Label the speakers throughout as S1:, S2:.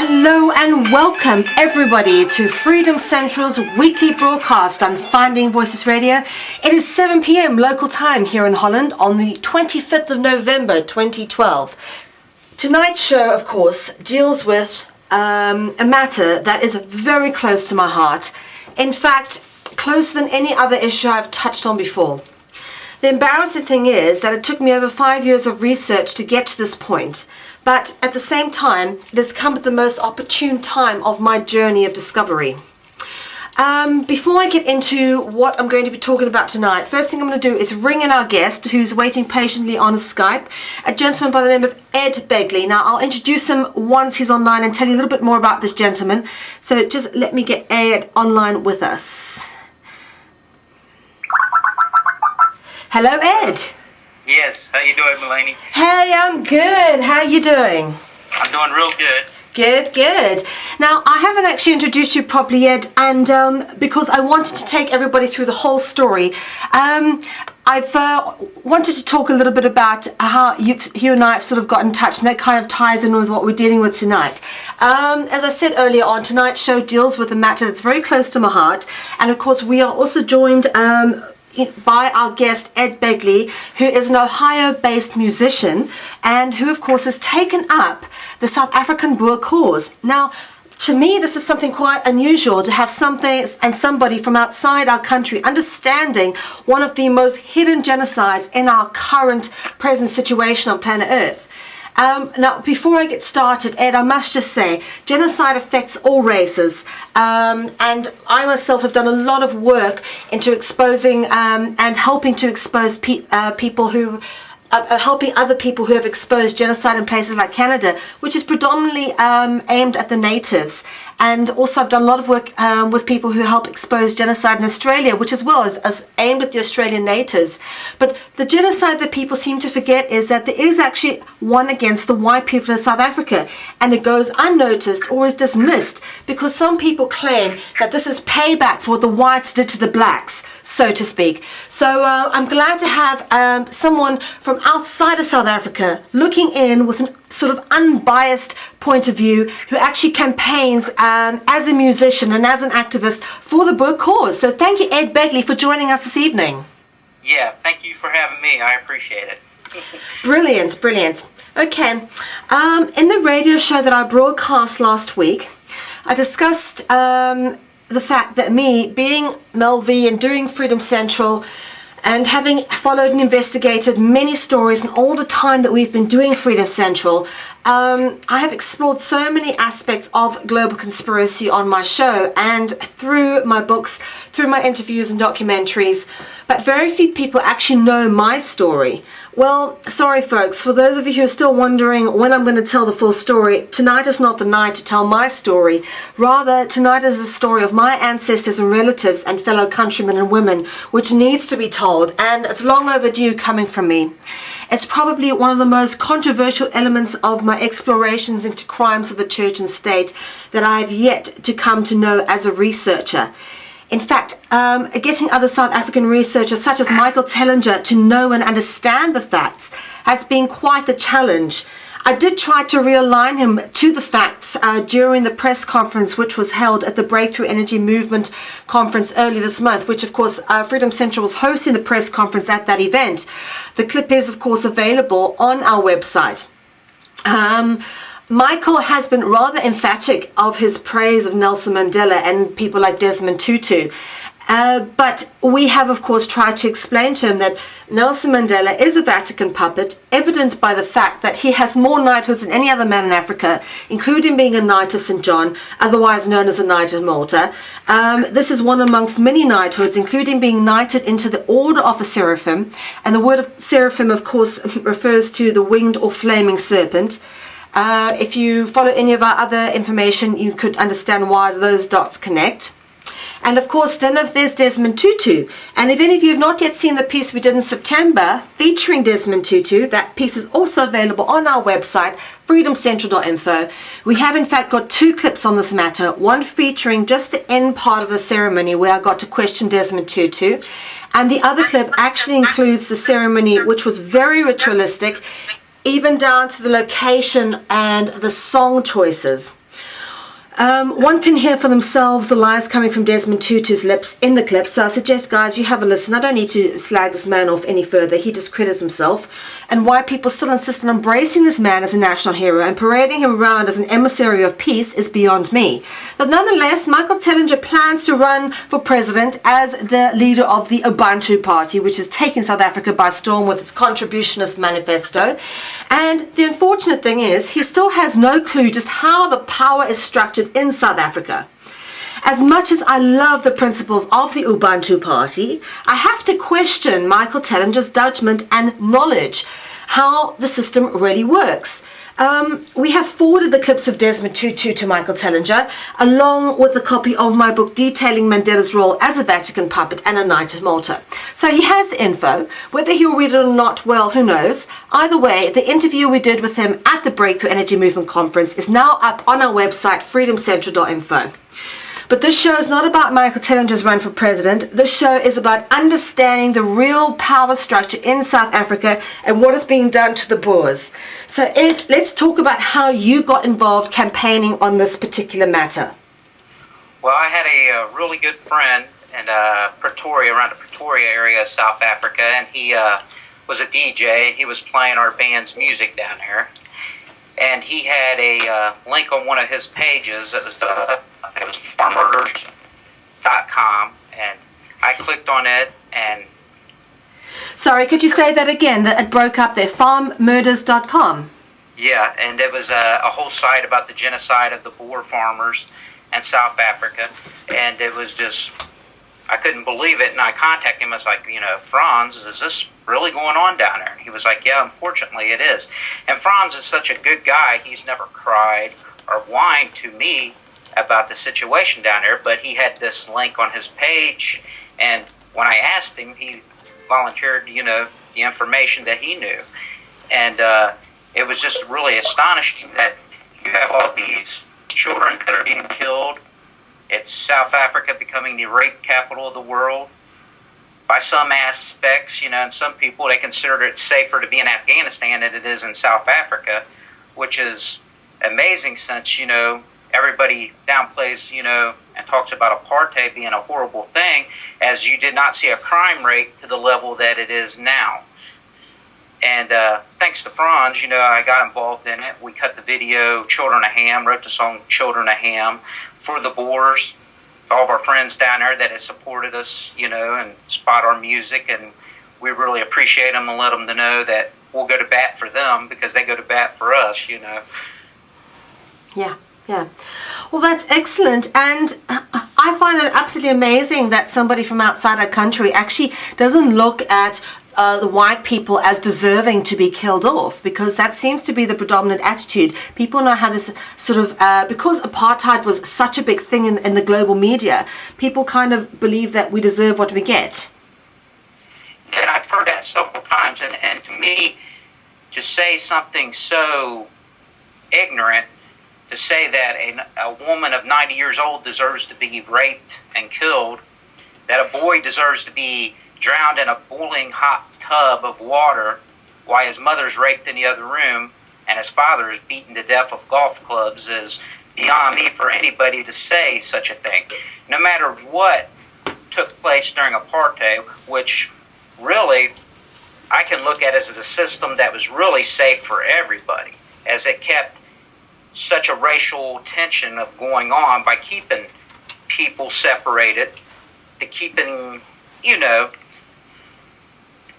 S1: Hello and welcome everybody to Freedom Central's weekly broadcast on Finding Voices Radio. It is 7 p.m. local time here in Holland on the 25th of November 2012. Tonight's show, of course, deals with a matter that is very close to my heart. In fact, closer than any other issue I've touched on before. The embarrassing thing is that it took me over 5 years of research to get to this point. But at the same time, it has come at the most opportune time of my journey of discovery. Before I get into what I'm going to be talking about tonight, first thing I'm going to do is ring in our guest who's waiting patiently on Skype, a gentleman by the name of Ed Begley. Now, I'll introduce him once he's online and tell you a little bit more about this gentleman. So just let me get Ed online with us. Hello, Ed.
S2: Yes, how you doing, Mulaney?
S1: Hey, I'm good. How are you doing?
S2: I'm doing real good.
S1: Good. Now, I haven't actually introduced you properly yet, and because I wanted to take everybody through the whole story, I've wanted to talk a little bit about how you and I have sort of got in touch, and that kind of ties in with what we're dealing with tonight. As I said earlier on, tonight's show deals with a matter that's very close to my heart, and of course we are also joined by our guest Ed Begley, who is an Ohio-based musician and who of course has taken up the South African Boer cause. Now, to me, this is something quite unusual to have somebody from outside our country understanding one of the most hidden genocides in our current present situation on planet Earth. Now, before I get started, Ed, I must just say, genocide affects all races, and I myself have done a lot of work into exposing and helping to expose people who helping other people who have exposed genocide in places like Canada, which is predominantly aimed at the natives. And also I've done a lot of work with people who help expose genocide in Australia, which as well is aimed at the Australian natives. But the genocide that people seem to forget is that there is actually one against the white people of South Africa, and it goes unnoticed or is dismissed because some people claim that this is payback for what the whites did to the blacks, so to speak. So I'm glad to have someone from outside of South Africa looking in with an sort of unbiased point of view who actually campaigns as a musician and as an activist for the Boer cause. So thank you, Ed Begley, for joining us this evening.
S2: Yeah, thank you for having me. I appreciate it.
S1: Brilliant. Okay, in the radio show that I broadcast last week, I discussed the fact that me being Mel V and doing Freedom Central and having followed and investigated many stories and all the time that we've been doing Freedom Central, I have explored so many aspects of global conspiracy on my show and through my books, through my interviews and documentaries, but very few people actually know my story. Well, sorry folks, for those of you who are still wondering when I'm going to tell the full story, tonight is not the night to tell my story. Rather, tonight is the story of my ancestors and relatives and fellow countrymen and women, which needs to be told, and it's long overdue coming from me. It's probably one of the most controversial elements of my explorations into crimes of the church and state that I have yet to come to know as a researcher. In fact, getting other South African researchers such as Michael Tellinger to know and understand the facts has been quite the challenge. I did try to realign him to the facts during the press conference which was held at the Breakthrough Energy Movement conference early this month, which of course Freedom Central was hosting the press conference at that event. The clip is of course available on our website. Michael has been rather emphatic of his praise of Nelson Mandela and people like Desmond Tutu. But we have, of course, tried to explain to him that Nelson Mandela is a Vatican puppet, evident by the fact that he has more knighthoods than any other man in Africa, including being a Knight of St. John, otherwise known as a Knight of Malta. This is one amongst many knighthoods, including being knighted into the Order of the Seraphim. And the word of seraphim, of course, refers to the winged or flaming serpent. If you follow any of our other information, you could understand why those dots connect. And of course, then there's Desmond Tutu. And if any of you have not yet seen the piece we did in September featuring Desmond Tutu, that piece is also available on our website, freedomcentral.info. We have in fact got two clips on this matter, one featuring just the end part of the ceremony where I got to question Desmond Tutu, and the other clip actually includes the ceremony, which was very ritualistic, even down to the location and the song choices. One can hear for themselves the lies coming from Desmond Tutu's lips in the clip, so I suggest, guys, you have a listen. I don't need to slag this man off any further. He discredits himself. And why people still insist on embracing this man as a national hero and parading him around as an emissary of peace is beyond me. But nonetheless, Michael Tellinger plans to run for president as the leader of the Ubuntu Party, which is taking South Africa by storm with its contributionist manifesto. And the unfortunate thing is, he still has no clue just how the power is structured in South Africa. As much as I love the principles of the Ubuntu Party, I have to question Michael Tellinger's judgment and knowledge how the system really works. We have forwarded the clips of Desmond Tutu to Michael Tellinger, along with a copy of my book detailing Mandela's role as a Vatican puppet and a Knight of Malta. So he has the info. Whether he'll read it or not, well, who knows? Either way, the interview we did with him at the Breakthrough Energy Movement Conference is now up on our website, freedomcentral.info. But this show is not about Michael Tellinger's run for president. This show is about understanding the real power structure in South Africa and what is being done to the Boers. So Ed, let's talk about how you got involved campaigning on this particular matter.
S2: Well, I had a really good friend in Pretoria, around the Pretoria area of South Africa, and he was a DJ, and he was playing our band's music down there. And he had a link on one of his pages. It was farmers.com, and I clicked on it, and...
S1: Sorry, could you say that again? That it broke up there. Farmmurders.com.
S2: Yeah, and it was a whole site about the genocide of the Boer farmers in South Africa, and it was just... I couldn't believe it, and I contacted him. I was like, Franz, is this really going on down there? And he was like, yeah, unfortunately it is. And Franz is such a good guy. He's never cried or whined to me about the situation down there, but he had this link on his page, and when I asked him, he volunteered, the information that he knew. And it was just really astonishing that you have all these children that are being killed. It's South Africa becoming the rape capital of the world. By some aspects, and some people, they consider it safer to be in Afghanistan than it is in South Africa, which is amazing since, everybody downplays, and talks about apartheid being a horrible thing, as you did not see a crime rate to the level that it is now. And thanks to Franz, I got involved in it. We cut the video, Children of Ham, wrote the song Children of Ham for the Boers, all of our friends down there that have supported us, and spot our music, and we really appreciate them and let them know that we'll go to bat for them because they go to bat for us,
S1: Yeah. Yeah. Well, that's excellent. And I find it absolutely amazing that somebody from outside our country actually doesn't look at the white people as deserving to be killed off, because that seems to be the predominant attitude. People know how this sort of, because apartheid was such a big thing in the global media, people kind of believe that we deserve what we get.
S2: And I've heard that several times, and to me, to say something so ignorant, to say that a woman of 90 years old deserves to be raped and killed, that a boy deserves to be drowned in a boiling hot tub of water while his mother's raped in the other room and his father is beaten to death with golf clubs, is beyond me for anybody to say such a thing. No matter what took place during apartheid, which really I can look at as a system that was really safe for everybody, as it kept such a racial tension of going on by keeping people separated, to keeping,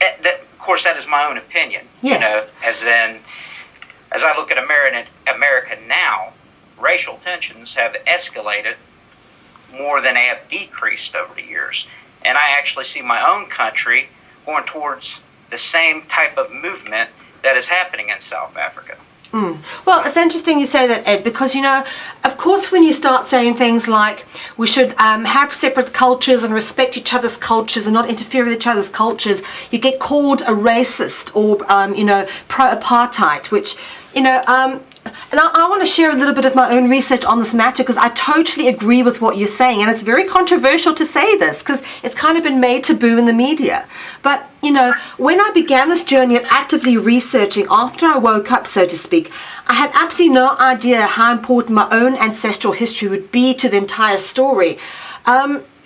S2: that, of course, that is my own opinion.
S1: Yes.
S2: As I look at America now, racial tensions have escalated more than they have decreased over the years. And I actually see my own country going towards the same type of movement that is happening in South Africa.
S1: Well, it's interesting you say that, Ed, because, of course, when you start saying things like we should have separate cultures and respect each other's cultures and not interfere with each other's cultures, you get called a racist or, pro-apartheid, which, And I want to share a little bit of my own research on this matter, because I totally agree with what you're saying. And it's very controversial to say this because it's kind of been made taboo in the media. But, you know, when I began this journey of actively researching after I woke up, so to speak, I had absolutely no idea how important my own ancestral history would be to the entire story.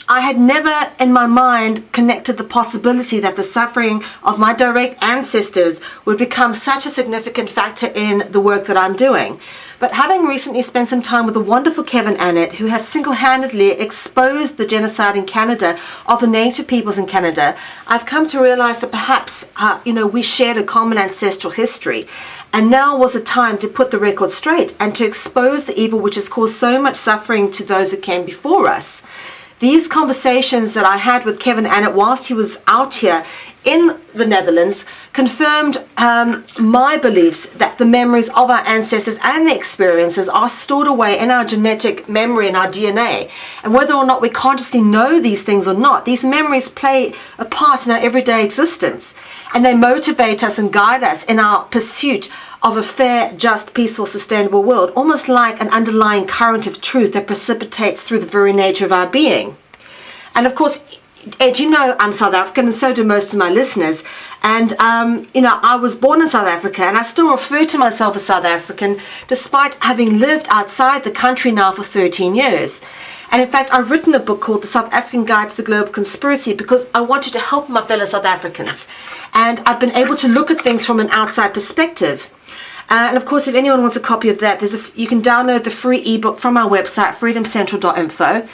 S1: I had never in my mind connected the possibility that the suffering of my direct ancestors would become such a significant factor in the work that I'm doing. But having recently spent some time with the wonderful Kevin Annett, who has single-handedly exposed the genocide in Canada of the native peoples in Canada, I've come to realize that perhaps, we shared a common ancestral history. And now was a time to put the record straight and to expose the evil which has caused so much suffering to those who came before us. These conversations that I had with Kevin Annett whilst he was out here in the Netherlands confirmed my beliefs that the memories of our ancestors and the experiences are stored away in our genetic memory and our DNA. And whether or not we consciously know these things or not, these memories play a part in our everyday existence. And they motivate us and guide us in our pursuit of a fair, just, peaceful, sustainable world, almost like an underlying current of truth that precipitates through the very nature of our being. And of course, Ed, you know I'm South African, and so do most of my listeners. And, I was born in South Africa, and I still refer to myself as South African, despite having lived outside the country now for 13 years. And in fact, I've written a book called The South African Guide to the Global Conspiracy because I wanted to help my fellow South Africans. And I've been able to look at things from an outside perspective. And of course, if anyone wants a copy of that, you can download the free ebook from our website, freedomcentral.info.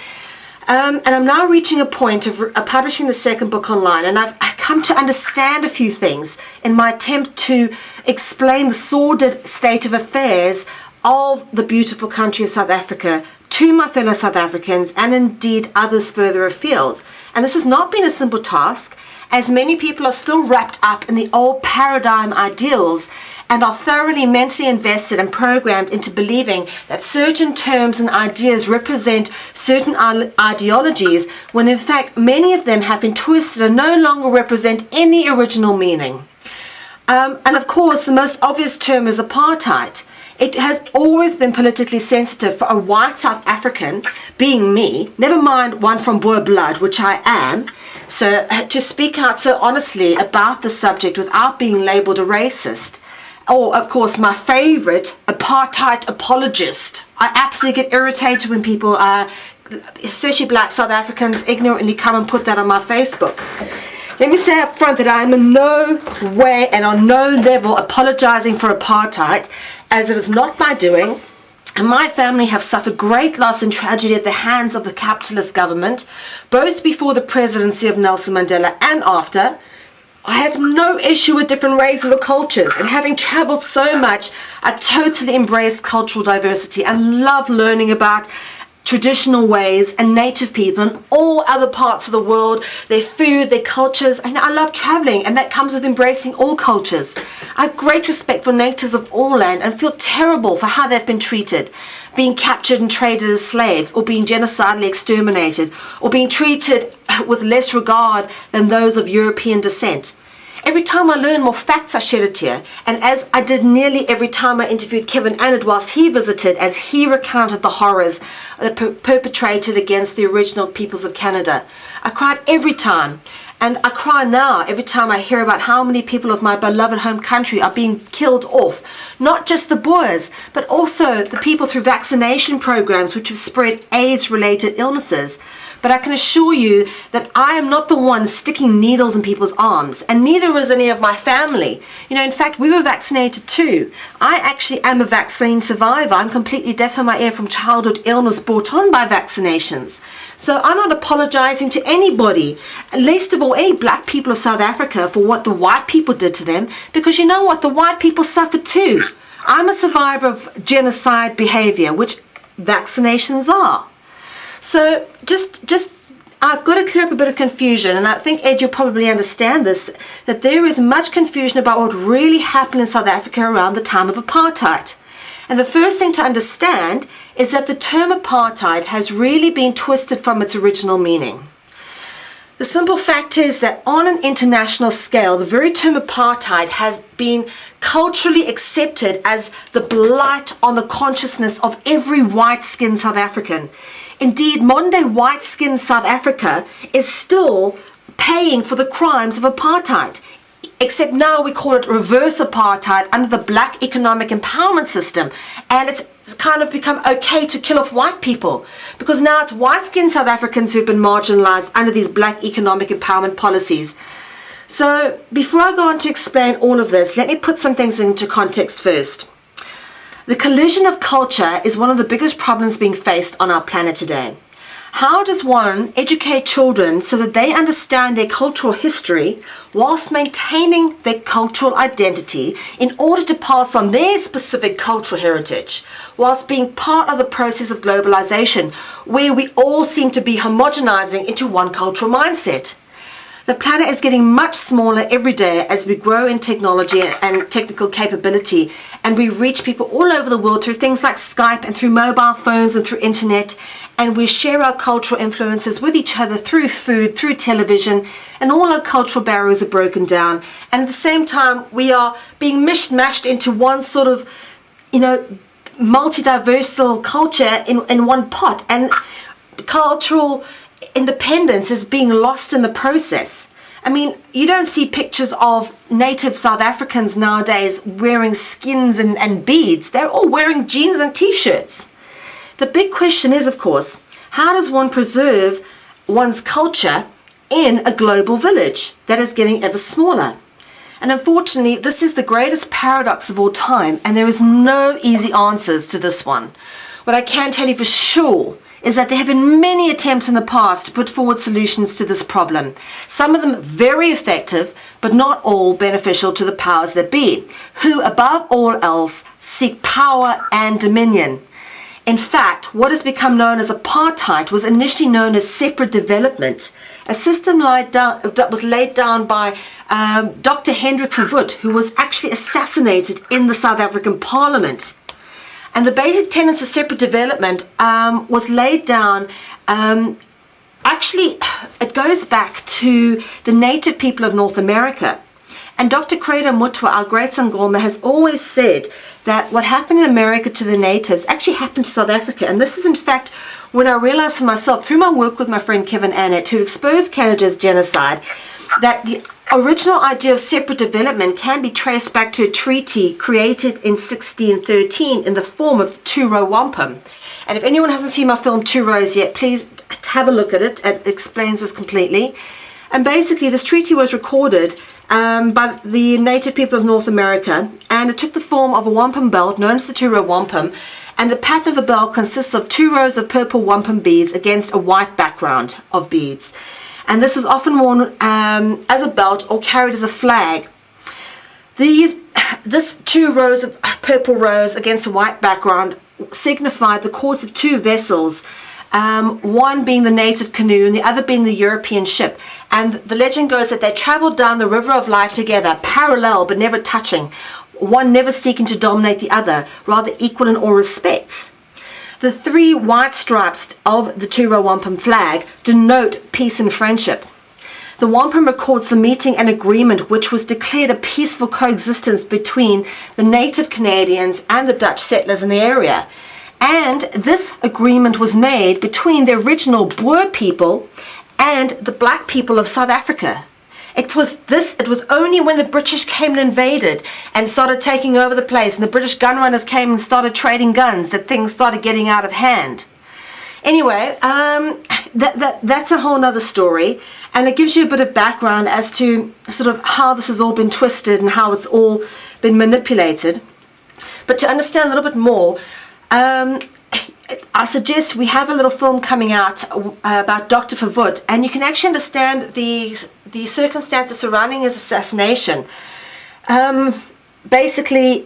S1: And I'm now reaching a point of publishing the second book online, and I've come to understand a few things in my attempt to explain the sordid state of affairs of the beautiful country of South Africa to my fellow South Africans and indeed others further afield. And this has not been a simple task, as many people are still wrapped up in the old paradigm ideals and are thoroughly mentally invested and programmed into believing that certain terms and ideas represent certain ideologies, when in fact many of them have been twisted and no longer represent any original meaning. And of course, the most obvious term is apartheid. It has always been politically sensitive for a white South African, being me, never mind one from Boer blood, which I am, so to speak out so honestly about the subject without being labelled a racist. Or, of course, my favorite, apartheid apologist. I absolutely get irritated when people, especially black South Africans, ignorantly come and put that on my Facebook. Let me say up front that I am in no way and on no level apologizing for apartheid, as it is not my doing. And my family have suffered great loss and tragedy at the hands of the capitalist government, both before the presidency of Nelson Mandela and after. I have no issue with different races or cultures, and having traveled so much, I totally embrace cultural diversity and love learning about traditional ways and native people and all other parts of the world, their food, their cultures. And I love traveling, and that comes with embracing all cultures. I have great respect for natives of all land and feel terrible for how they've been treated, being captured and traded as slaves, or being genocidally exterminated, or being treated with less regard than those of European descent. Every time I learn more facts, I shed a tear, and as I did nearly every time I interviewed Kevin Annett whilst he visited, as he recounted the horrors perpetrated against the original peoples of Canada. I cried every time, and I cry now every time I hear about how many people of my beloved home country are being killed off. Not just the Boers, but also the people through vaccination programs which have spread AIDS-related illnesses. But I can assure you that I am not the one sticking needles in people's arms, and neither is any of my family. In fact, we were vaccinated too. I actually am a vaccine survivor. I'm completely deaf in my ear from childhood illness brought on by vaccinations. So I'm not apologizing to anybody, least of all any black people of South Africa, for what the white people did to them, because you know what? The white people suffered too. I'm a survivor of genocide behavior, which vaccinations are. So I've got to clear up a bit of confusion, and I think, Ed, you'll probably understand this, that there is much confusion about what really happened in South Africa around the time of apartheid. And the first thing to understand is that the term apartheid has really been twisted from its original meaning. The simple fact is that on an international scale, the very term apartheid has been culturally accepted as the blight on the consciousness of every white-skinned South African. Indeed, modern-day white-skinned South Africa is still paying for the crimes of apartheid. Except now we call it reverse apartheid under the black economic empowerment system. And it's kind of become okay to kill off white people. Because now it's white-skinned South Africans who've been marginalized under these black economic empowerment policies. So before I go on to explain all of this, let me put some things into context first. The collision of culture is one of the biggest problems being faced on our planet today. How does one educate children so that they understand their cultural history whilst maintaining their cultural identity in order to pass on their specific cultural heritage, whilst being part of the process of globalization, where we all seem to be homogenizing into one cultural mindset? The planet is getting much smaller every day as we grow in technology and technical capability, and we reach people all over the world through things like Skype and through mobile phones and through internet, and we share our cultural influences with each other through food, through television, and all our cultural barriers are broken down. And at the same time, we are being mashed into one sort of, multi-diverse culture in one pot, and cultural independence is being lost in the process. I mean, you don't see pictures of native South Africans nowadays wearing skins and beads. They're all wearing jeans and t-shirts. The big question is, of course, how does one preserve one's culture in a global village that is getting ever smaller? And unfortunately, this is the greatest paradox of all time, and there is no easy answers to this one. What I can tell you for sure is that there have been many attempts in the past to put forward solutions to this problem. Some of them very effective, but not all beneficial to the powers that be, who above all else seek power and dominion. In fact, what has become known as apartheid was initially known as separate development, a system that was laid down by Dr. Hendrik Forefoot, who was actually assassinated in the South African Parliament. And the basic tenets of separate development was laid down, actually, it goes back to the native people of North America. And Dr. Credo Mutwa, our great Sangoma, has always said that what happened in America to the natives actually happened to South Africa. And this is, in fact, when I realized for myself, through my work with my friend Kevin Annett, who exposed Canada's genocide, that the original idea of separate development can be traced back to a treaty created in 1613 in the form of two-row wampum. And if anyone hasn't seen my film Two Rows yet, please have a look at it. It explains this completely. And basically, this treaty was recorded by the native people of North America, and it took the form of a wampum belt known as the two-row wampum. And the pattern of the belt consists of 2 rows of purple wampum beads against a white background of beads. And this was often worn as a belt or carried as a flag. This 2 rows of purple rows against a white background signified the course of 2 vessels, one being the native canoe and the other being the European ship. And the legend goes that they traveled down the river of life together, parallel but never touching, one never seeking to dominate the other, rather equal in all respects. The 3 white stripes of the 2-row wampum flag denote peace and friendship. The wampum records the meeting and agreement which was declared a peaceful coexistence between the native Canadians and the Dutch settlers in the area. And this agreement was made between the original Boer people and the black people of South Africa. It was only when the British came and invaded and started taking over the place, and the British gunrunners came and started trading guns, that things started getting out of hand. Anyway, that's a whole nother story, and it gives you a bit of background as to sort of how this has all been twisted and how it's all been manipulated. But to understand a little bit more, I suggest we have a little film coming out about Dr. Forefoot, and you can actually understand the circumstances surrounding his assassination. Basically,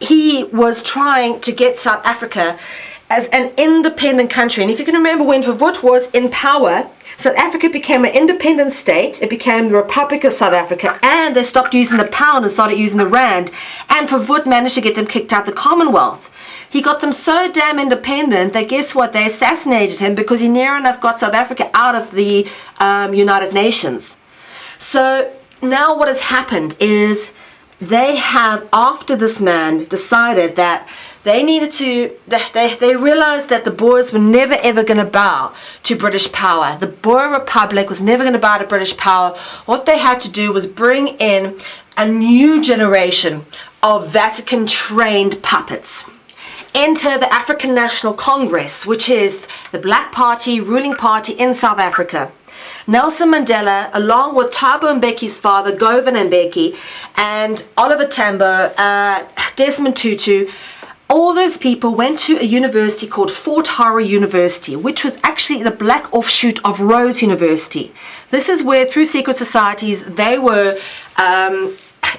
S1: he was trying to get South Africa as an independent country. And if you can remember, when Forefoot was in power, South Africa became an independent state. It became the Republic of South Africa, and they stopped using the pound and started using the rand. And Forefoot managed to get them kicked out of the Commonwealth. He got them so damn independent that guess what? They assassinated him because he near enough got South Africa out of the United Nations. So now what has happened is they have, after this man decided that they needed to, they realized that the Boers were never ever going to bow to British power. The Boer Republic was never going to bow to British power. What they had to do was bring in a new generation of Vatican trained puppets. Enter the African National Congress, which is the black party, ruling party in South Africa. Nelson Mandela, along with Thabo Mbeki's father, Govan Mbeki, and Oliver Tambo, Desmond Tutu, all those people went to a university called Fort Hare University, which was actually the black offshoot of Rhodes University. This is where, through secret societies, they were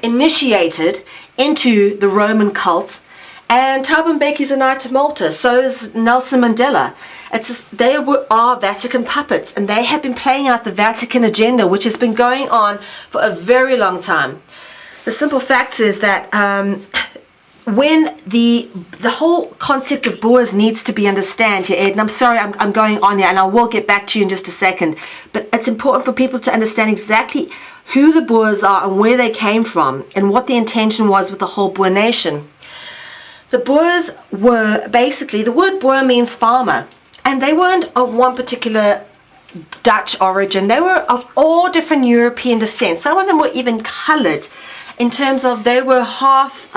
S1: initiated into the Roman cult. And Thabo Mbeki's a Knight of Malta, so is Nelson Mandela. They are Vatican puppets, and they have been playing out the Vatican agenda, which has been going on for a very long time. The simple fact is that when the whole concept of Boers needs to be understood here, Ed, and I'm sorry I'm going on here, and I will get back to you in just a second, but it's important for people to understand exactly who the Boers are and where they came from and what the intention was with the whole Boer nation. The Boers were basically, the word Boer means farmer, and they weren't of one particular Dutch origin. They were of all different European descent. Some of them were even colored in terms of they were half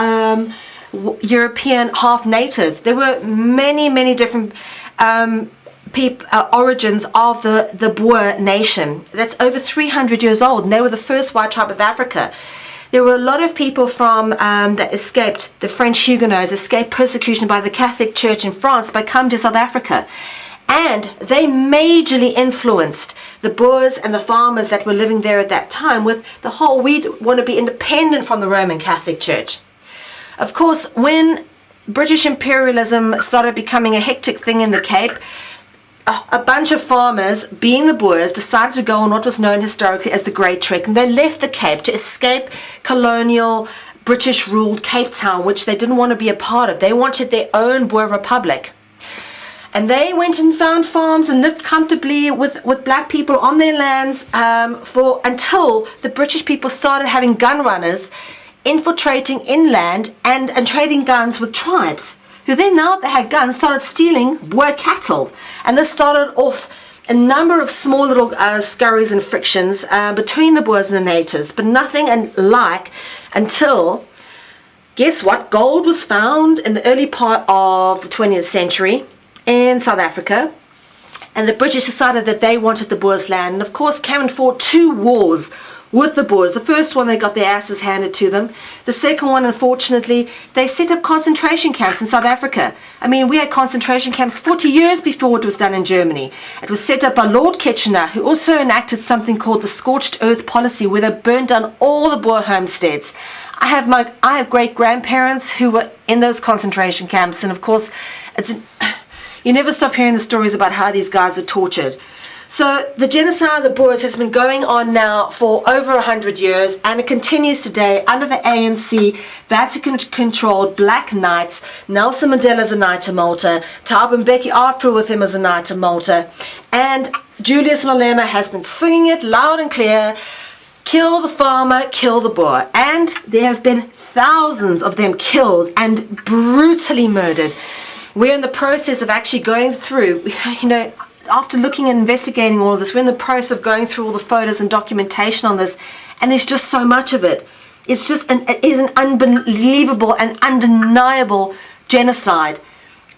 S1: European, half native. There were many different origins of the Boer nation. That's over 300 years old, and they were the first white tribe of Africa. There were a lot of people from that escaped, the French Huguenots, escaped persecution by the Catholic Church in France by coming to South Africa. And they majorly influenced the Boers and the farmers that were living there at that time with the whole, we want to be independent from the Roman Catholic Church. Of course, when British imperialism started becoming a hectic thing in the Cape, a bunch of farmers, being the Boers, decided to go on what was known historically as the Great Trek, and they left the Cape to escape colonial British-ruled Cape Town, which they didn't want to be a part of. They wanted their own Boer Republic. And they went and found farms and lived comfortably with black people on their lands until the British people started having gun runners infiltrating inland and trading guns with tribes, who then, now that they had guns, started stealing Boer cattle. And this started off a number of small little scurries and frictions between the Boers and the natives, but nothing like until, guess what, gold was found in the early part of the 20th century in South Africa, and the British decided that they wanted the Boers' land, and of course came and fought 2 wars with the Boers. The first one, they got their asses handed to them. The second one, unfortunately, they set up concentration camps in South Africa. I mean, we had concentration camps 40 years before it was done in Germany. It was set up by Lord Kitchener, who also enacted something called the Scorched Earth Policy, where they burned down all the Boer homesteads. I have great-grandparents who were in those concentration camps, and of course, you never stop hearing the stories about how these guys were tortured. So the genocide of the Boers has been going on now for over 100 years, and it continues today under the ANC, Vatican-controlled Black Knights. Nelson Mandela's a Knight of Malta. Thabo Mbeki, after with him, is a Knight of Malta. And Julius Malema has been singing it loud and clear, kill the farmer, kill the Boer. And there have been thousands of them killed and brutally murdered. We're in the process of actually going through, after looking and investigating all of this, we're in the process of going through all the photos and documentation on this, and there's just so much of it. It is an unbelievable and undeniable genocide.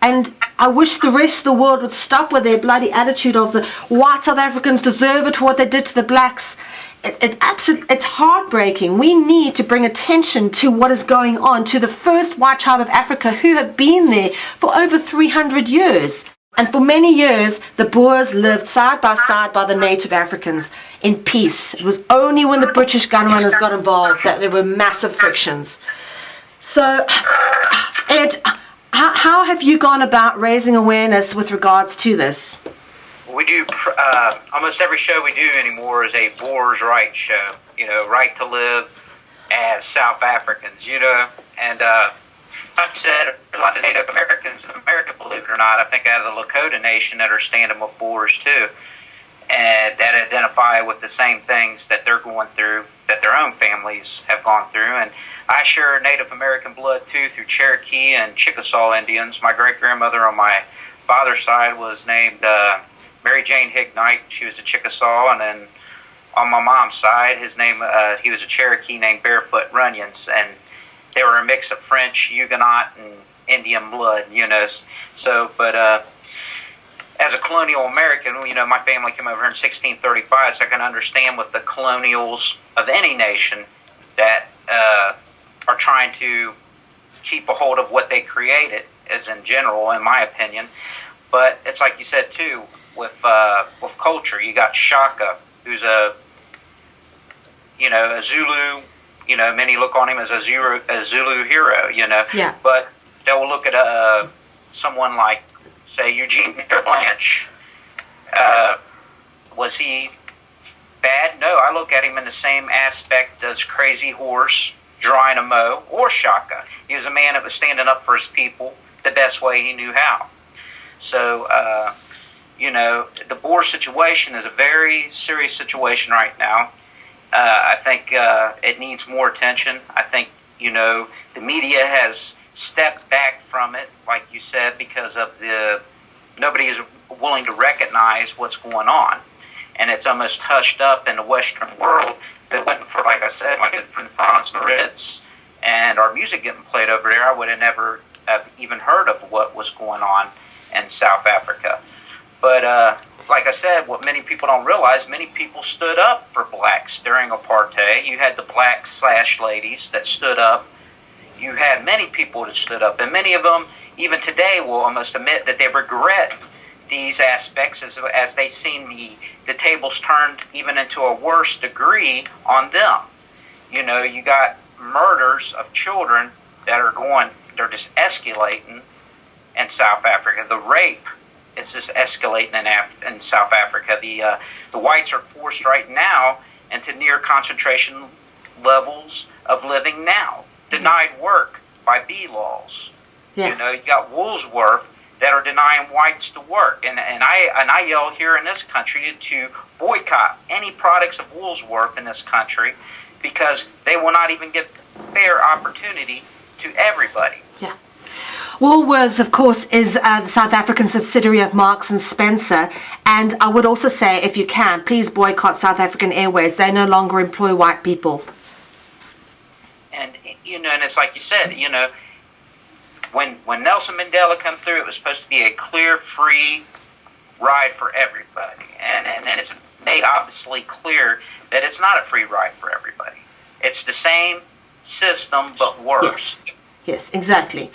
S1: And I wish the rest of the world would stop with their bloody attitude of the white South Africans deserve it for what they did to the blacks. It's heartbreaking. We need to bring attention to what is going on to the first white tribe of Africa, who have been there for over 300 years. And for many years, the Boers lived side by side by the native Africans in peace. It was only when the British gun runners got involved that there were massive frictions. So, Ed, how have you gone about raising awareness with regards to this?
S2: We do, almost every show we do anymore is a Boers' Right show, right to live as South Africans, and like I said, there's a lot of Native Americans in America, believe it or not. I think out of the Lakota Nation that are standing with Boers too, and that identify with the same things that they're going through, that their own families have gone through. And I share Native American blood too through Cherokee and Chickasaw Indians. My great-grandmother on my father's side was named Mary Jane Hignite. She was a Chickasaw. And then on my mom's side, he was a Cherokee named Barefoot Runyons. And they were a mix of French, Huguenot, and Indian blood, you know. So, but as a colonial American, you know, my family came over here in 1635, so I can understand with the colonials of any nation that are trying to keep a hold of what they created, as in general, in my opinion. But it's like you said too, with culture. You got Shaka, who's a Zulu. You know, many look on him as a Zulu hero. You know,
S1: yeah.
S2: But they will look at someone like, say, Eugene Blanche. Was he bad? No, I look at him in the same aspect as Crazy Horse, Drawing a Mow, or Shaka. He was a man that was standing up for his people the best way he knew how. So, you know, the Boer situation is a very serious situation right now. I think it needs more attention. I think, you know, the media has stepped back from it, like you said, because of nobody is willing to recognize what's going on. And it's almost hushed up in the Western world. If it wasn't for, like I said, my good friend Franz Moritz and our music getting played over there, I would have never have even heard of what was going on in South Africa. But like I said, what many people don't realize, many people stood up for blacks during apartheid. You had the black slash ladies that stood up. You had many people that stood up, and many of them, even today, will almost admit that they regret these aspects as they've seen the tables turned even into a worse degree on them. You know, you got murders of children that they're just escalating in South Africa. The rape is just escalating in South Africa. The whites are forced right now into near concentration levels of living now. Denied work by B laws. Yeah. You know, you got Woolsworth that are denying whites to work, and I yell here in this country to boycott any products of Woolsworth in this country because they will not even give fair opportunity to everybody.
S1: Yeah. Woolworths, of course, is the South African subsidiary of Marks and Spencer, and I would also say, if you can, please boycott South African Airways. They no longer employ white people.
S2: And you know, and it's like you said, you know, when Nelson Mandela came through, it was supposed to be a clear, free ride for everybody, and it's made obviously clear that it's not a free ride for everybody. It's the same system but worse.
S1: Yes, exactly.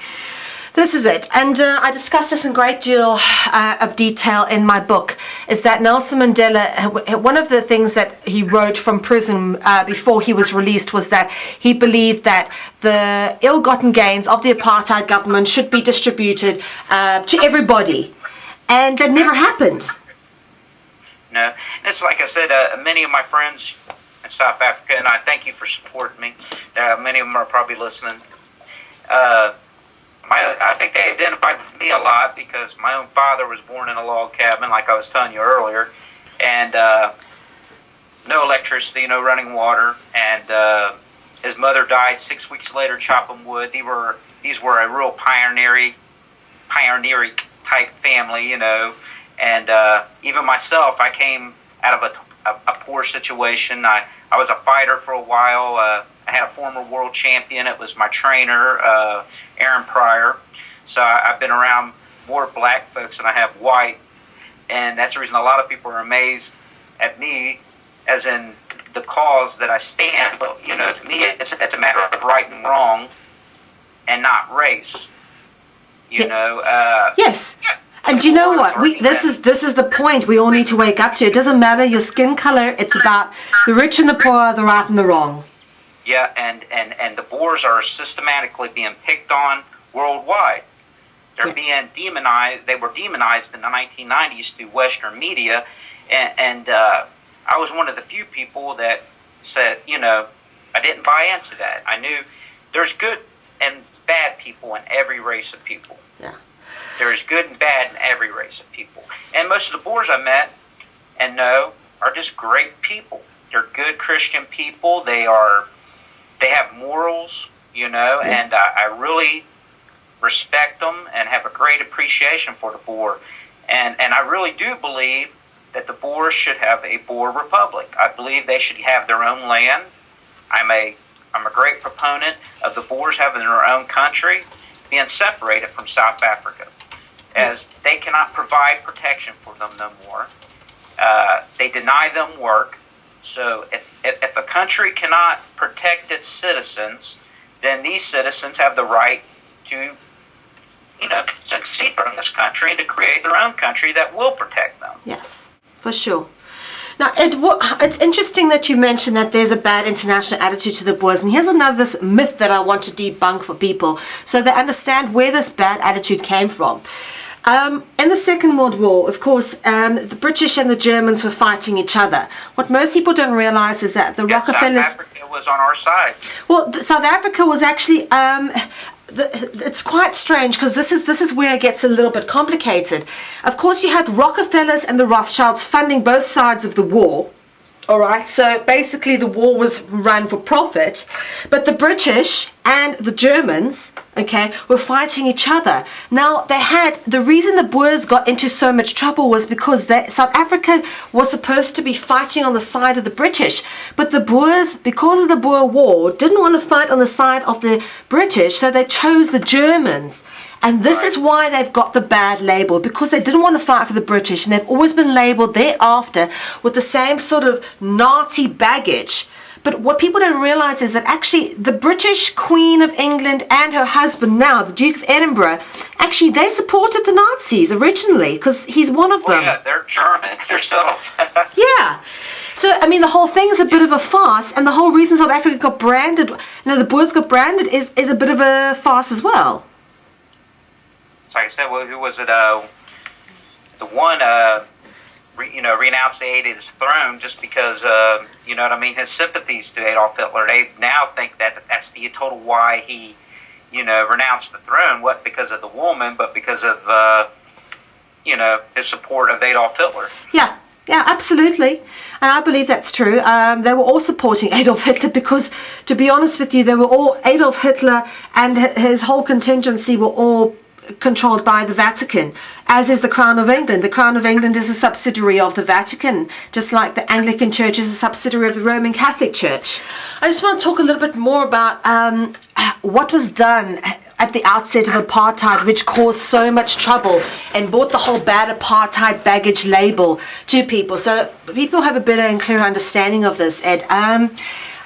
S1: This is it, and I discuss this in great deal of detail in my book, is that Nelson Mandela, one of the things that he wrote from prison before he was released was that he believed that the ill-gotten gains of the apartheid government should be distributed to everybody, and that never happened.
S2: No, it's like I said, many of my friends in South Africa, and I thank you for supporting me, many of them are probably listening, I think they identified with me a lot because my own father was born in a log cabin, like I was telling you earlier, and no electricity, no running water, and his mother died 6 weeks later chopping wood. These were a real pioneering type family, you know, and even myself, I came out of a poor situation. I was a fighter for a while. I had a former world champion. It was my trainer, Aaron Pryor. So I've been around more black folks than I have white. And that's the reason a lot of people are amazed at me, as in the cause that I stand. But, you know, to me, it's a matter of right and wrong and not race. You know?
S1: Yes. And do you know what? This is the point we all need to wake up to. It doesn't matter your skin color. It's about the rich and the poor, the right and the wrong.
S2: Yeah, and the Boers are systematically being picked on worldwide. They're being demonized. They were demonized in the 1990s through Western media, and I was one of the few people that said, you know, I didn't buy into that. I knew there's good, and bad people in every race of people.
S1: Yeah.
S2: There is good and bad in every race of people. And most of the Boers I met and know are just great people. They're good Christian people. They have morals, and I really respect them and have a great appreciation for the Boer. And I really do believe that the Boers should have a Boer republic. I believe they should have their own land. I'm a great proponent of the Boers having their own country, being separated from South Africa, as they cannot provide protection for them no more. They deny them work. So if a country cannot protect its citizens, then these citizens have the right to, succeed from this country and to create their own country that will protect them.
S1: Yes, for sure. Now, it's interesting that you mentioned that there's a bad international attitude to the Boers. And here's another myth that I want to debunk for people so they understand where this bad attitude came from. In the Second World War, of course, the British and the Germans were fighting each other. What most people don't realize is that the Rockefellers...
S2: South Africa was on our side.
S1: Well, South Africa was actually... it's quite strange because this is where it gets a little bit complicated. Of course, you had Rockefellers and the Rothschilds funding both sides of the war. All right, so basically the war was run for profit, but the British and the Germans, okay, were fighting each other. Now, the reason the Boers got into so much trouble was because South Africa was supposed to be fighting on the side of the British, but the Boers, because of the Boer War, didn't want to fight on the side of the British, so they chose the Germans. And this is why they've got the bad label, because they didn't want to fight for the British, and they've always been labeled thereafter with the same sort of Nazi baggage. But what people don't realize is that actually the British Queen of England and her husband now, the Duke of Edinburgh, actually they supported the Nazis originally because he's one of them.
S2: Yeah, they're German yourself.
S1: Yeah. So, I mean, the whole thing is a bit of a farce, and the whole reason South Africa got branded, the Boers got branded is a bit of a farce as well.
S2: Like I said, who was it? The one, renounced the Adolf's throne just because, his sympathies to Adolf Hitler. They now think that that's the total why he, renounced the throne. What because of the woman, but because of, his support of Adolf Hitler.
S1: Yeah, absolutely. And I believe that's true. They were all supporting Adolf Hitler because, to be honest with you, Adolf Hitler and his whole contingency were all controlled by the Vatican, as is the Crown of England. The Crown of England is a subsidiary of the Vatican, just like the Anglican Church is a subsidiary of the Roman Catholic Church. I just want to talk a little bit more about what was done at the outset of apartheid, which caused so much trouble and brought the whole bad apartheid baggage label to people. So people have a better and clearer understanding of this, Ed.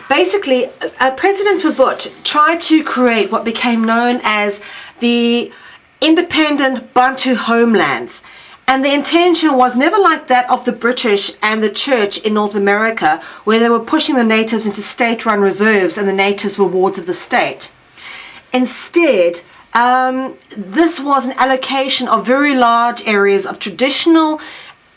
S1: Basically, President Forefoot tried to create what became known as the independent Bantu homelands, and the intention was never like that of the British and the church in North America, where they were pushing the natives into state-run reserves and the natives were wards of the state. Instead, this was an allocation of very large areas of traditional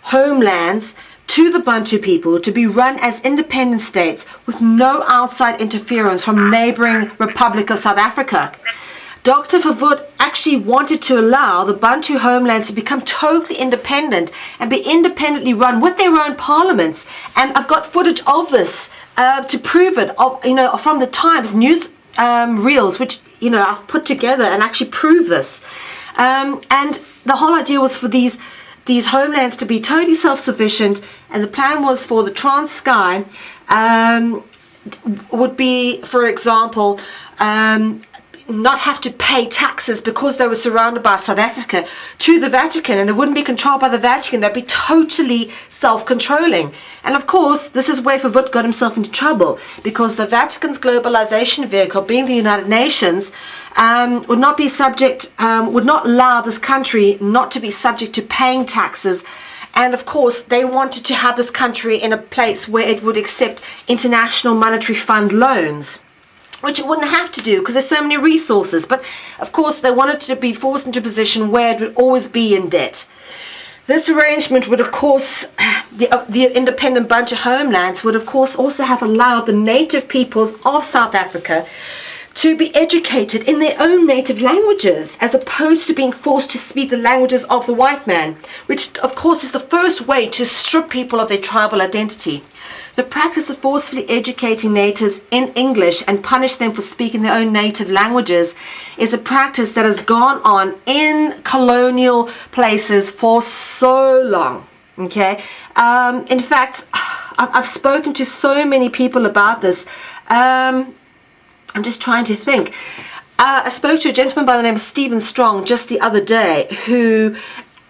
S1: homelands to the Bantu people to be run as independent states with no outside interference from neighboring Republic of South Africa. Dr. Forefoot actually wanted to allow the Bantu homelands to become totally independent and be independently run with their own parliaments. And I've got footage of this to prove it, from the Times news reels, which I've put together and actually prove this. And the whole idea was for these homelands to be totally self-sufficient, and the plan was for the Transkei would be, for example, not have to pay taxes because they were surrounded by South Africa to the Vatican, and they wouldn't be controlled by the Vatican. They'd be totally self-controlling. And of course, this is where Forefoot got himself into trouble, because the Vatican's globalization vehicle, being the United Nations, would not allow this country not to be subject to paying taxes. And of course, they wanted to have this country in a place where it would accept International Monetary Fund loans, which it wouldn't have to do because there's so many resources. But of course, they wanted to be forced into a position where it would always be in debt. This arrangement would, of course, the independent Bantu homelands would, of course, also have allowed the native peoples of South Africa to be educated in their own native languages as opposed to being forced to speak the languages of the white man, which of course is the first way to strip people of their tribal identity. The practice of forcefully educating natives in English and punish them for speaking their own native languages is a practice that has gone on in colonial places for so long. Okay. In fact, I've spoken to so many people about this. I'm just trying to think. I spoke to a gentleman by the name of Stephen Strong just the other day, who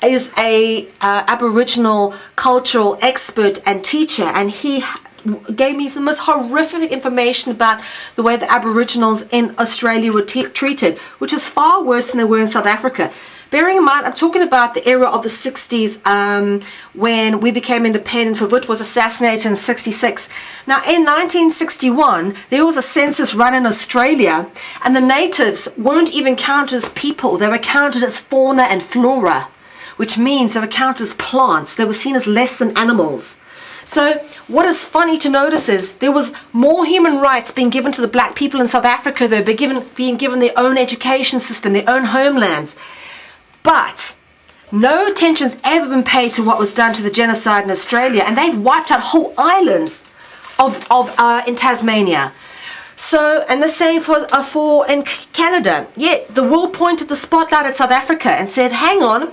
S1: is a Aboriginal cultural expert and teacher, and he gave me the most horrific information about the way the Aboriginals in Australia were treated, which is far worse than they were in South Africa. Bearing in mind, I'm talking about the era of the 60s, when we became independent. Forefoot was assassinated in 66. Now, in 1961, there was a census run in Australia, and the natives weren't even counted as people. They were counted as fauna and flora, which means they were counted as plants. They were seen as less than animals. So what is funny to notice is there was more human rights being given to the black people in South Africa. They were being given their own education system, their own homelands. But no attention's ever been paid to what was done to the genocide in Australia, and they've wiped out whole islands in Tasmania. So, and the same for in Canada. Yet the world pointed the spotlight at South Africa and said, hang on.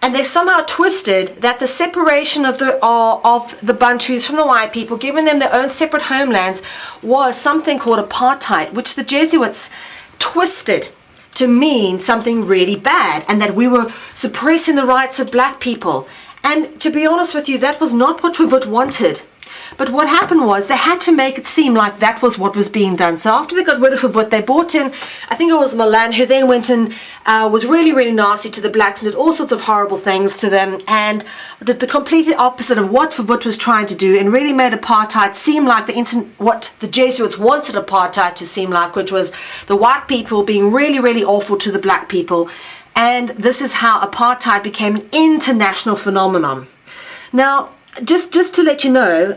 S1: And they somehow twisted that the separation of the Bantus from the white people, giving them their own separate homelands, was something called apartheid, which the Jesuits twisted to mean something really bad, and that we were suppressing the rights of black people. And to be honest with you, that was not what Forefoot wanted. But what happened was they had to make it seem like that was what was being done. So after they got rid of Forefoot, they brought in, I think it was Milan, who then went and was really, really nasty to the blacks and did all sorts of horrible things to them, and did the completely opposite of what Forefoot was trying to do, and really made apartheid seem like what the Jesuits wanted apartheid to seem like, which was the white people being really, really awful to the black people. And this is how apartheid became an international phenomenon. Now, just to let you know,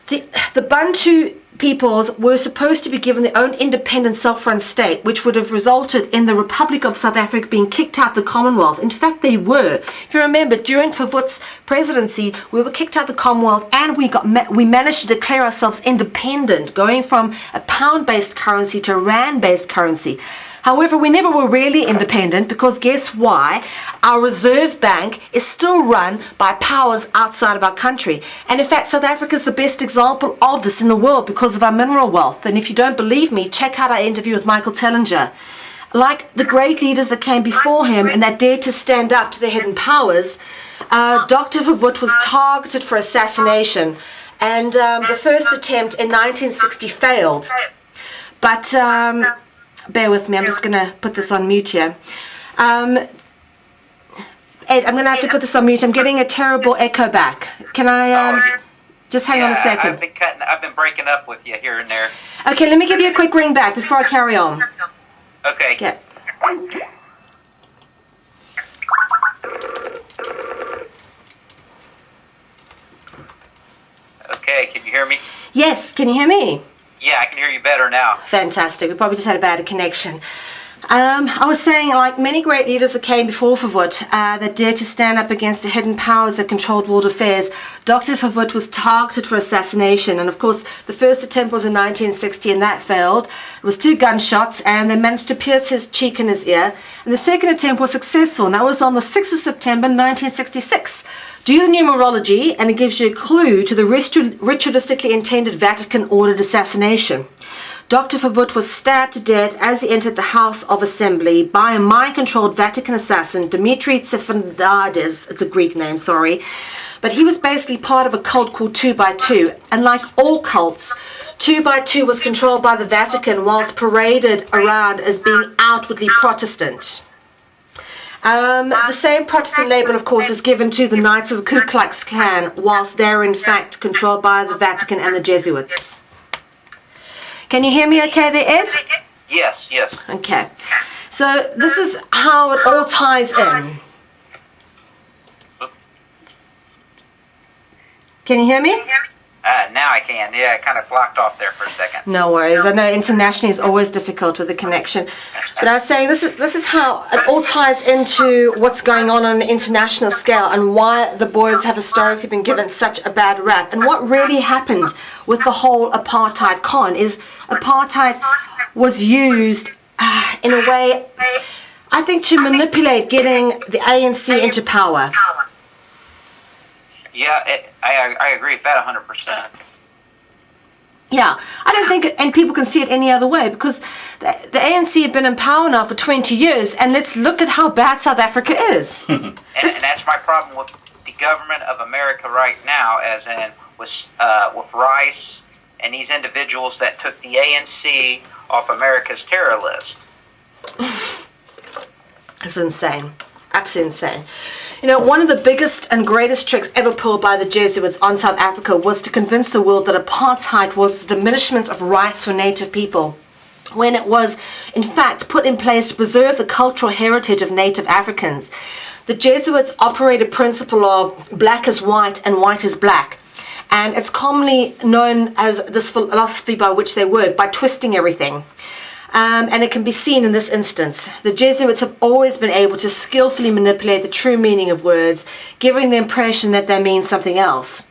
S1: the Bantu peoples were supposed to be given their own independent self-run state, which would have resulted in the Republic of South Africa being kicked out of the Commonwealth. In fact, they were. If you remember, during Forefoot's presidency, we were kicked out of the Commonwealth, and we managed to declare ourselves independent, going from a pound-based currency to a rand-based currency. However, we never were really independent, because guess why? Our Reserve Bank is still run by powers outside of our country. And in fact, South Africa is the best example of this in the world because of our mineral wealth. And if you don't believe me, check out our interview with Michael Tellinger. Like the great leaders that came before him and that dared to stand up to the hidden powers, Dr. Forefoot was targeted for assassination. And the first attempt in 1960 failed. But bear with me, I'm just going to put this on mute here. Ed, I'm going to have to put this on mute. I'm getting a terrible echo back. Can I just hang on a second?
S2: I've been breaking up with you here and there.
S1: Okay, let me give you a quick ring back before I carry on.
S2: Okay.
S1: Okay.
S2: Okay, can you hear me?
S1: Yes, can you hear me?
S2: Yeah, I can hear you better now.
S1: Fantastic. We probably just had a bad connection. I was saying, like many great leaders that came before Forefoot that dared to stand up against the hidden powers that controlled world affairs, Dr. Forefoot was targeted for assassination. And of course, the first attempt was in 1960 and that failed. It was 2 gunshots and they managed to pierce his cheek and his ear. And the second attempt was successful, and that was on the 6th of September 1966. Do the numerology and it gives you a clue to the ritualistically intended Vatican ordered assassination. Dr. Forefoot was stabbed to death as he entered the House of Assembly by a mind-controlled Vatican assassin, Dimitri Tsifandades. It's a Greek name, sorry. But he was basically part of a cult called 2x2. And like all cults, 2x2 was controlled by the Vatican whilst paraded around as being outwardly Protestant. The same Protestant label, of course, is given to the Knights of the Ku Klux Klan, whilst they're in fact controlled by the Vatican and the Jesuits. Can you hear me okay there, Ed?
S2: Yes, yes.
S1: Okay. So this is how it all ties in. Can you hear me?
S2: Now I can. Yeah, it kind of blocked off there for a second.
S1: No worries. I know internationally is always difficult with the connection. But I was saying this is how it all ties into what's going on an international scale and why the Boers have historically been given such a bad rap. And what really happened with the whole apartheid con is apartheid was used in a way, I think, to manipulate getting the ANC into power.
S2: Yeah, I agree with that 100%.
S1: Yeah, I don't think, and people can see it any other way, because the ANC have been in power now for 20 years, and let's look at how bad South Africa is.
S2: And that's my problem with the government of America right now, as in with Rice and these individuals that took the ANC off America's terror list.
S1: It's insane. Absolutely insane. You know, one of the biggest and greatest tricks ever pulled by the Jesuits on South Africa was to convince the world that apartheid was the diminishment of rights for native people, when it was, in fact, put in place to preserve the cultural heritage of native Africans. The Jesuits operate a principle of black is white and white is black. And it's commonly known as this philosophy by which they work, by twisting everything. And it can be seen in this instance. The Jesuits have always been able to skillfully manipulate the true meaning of words, giving the impression that they mean something else.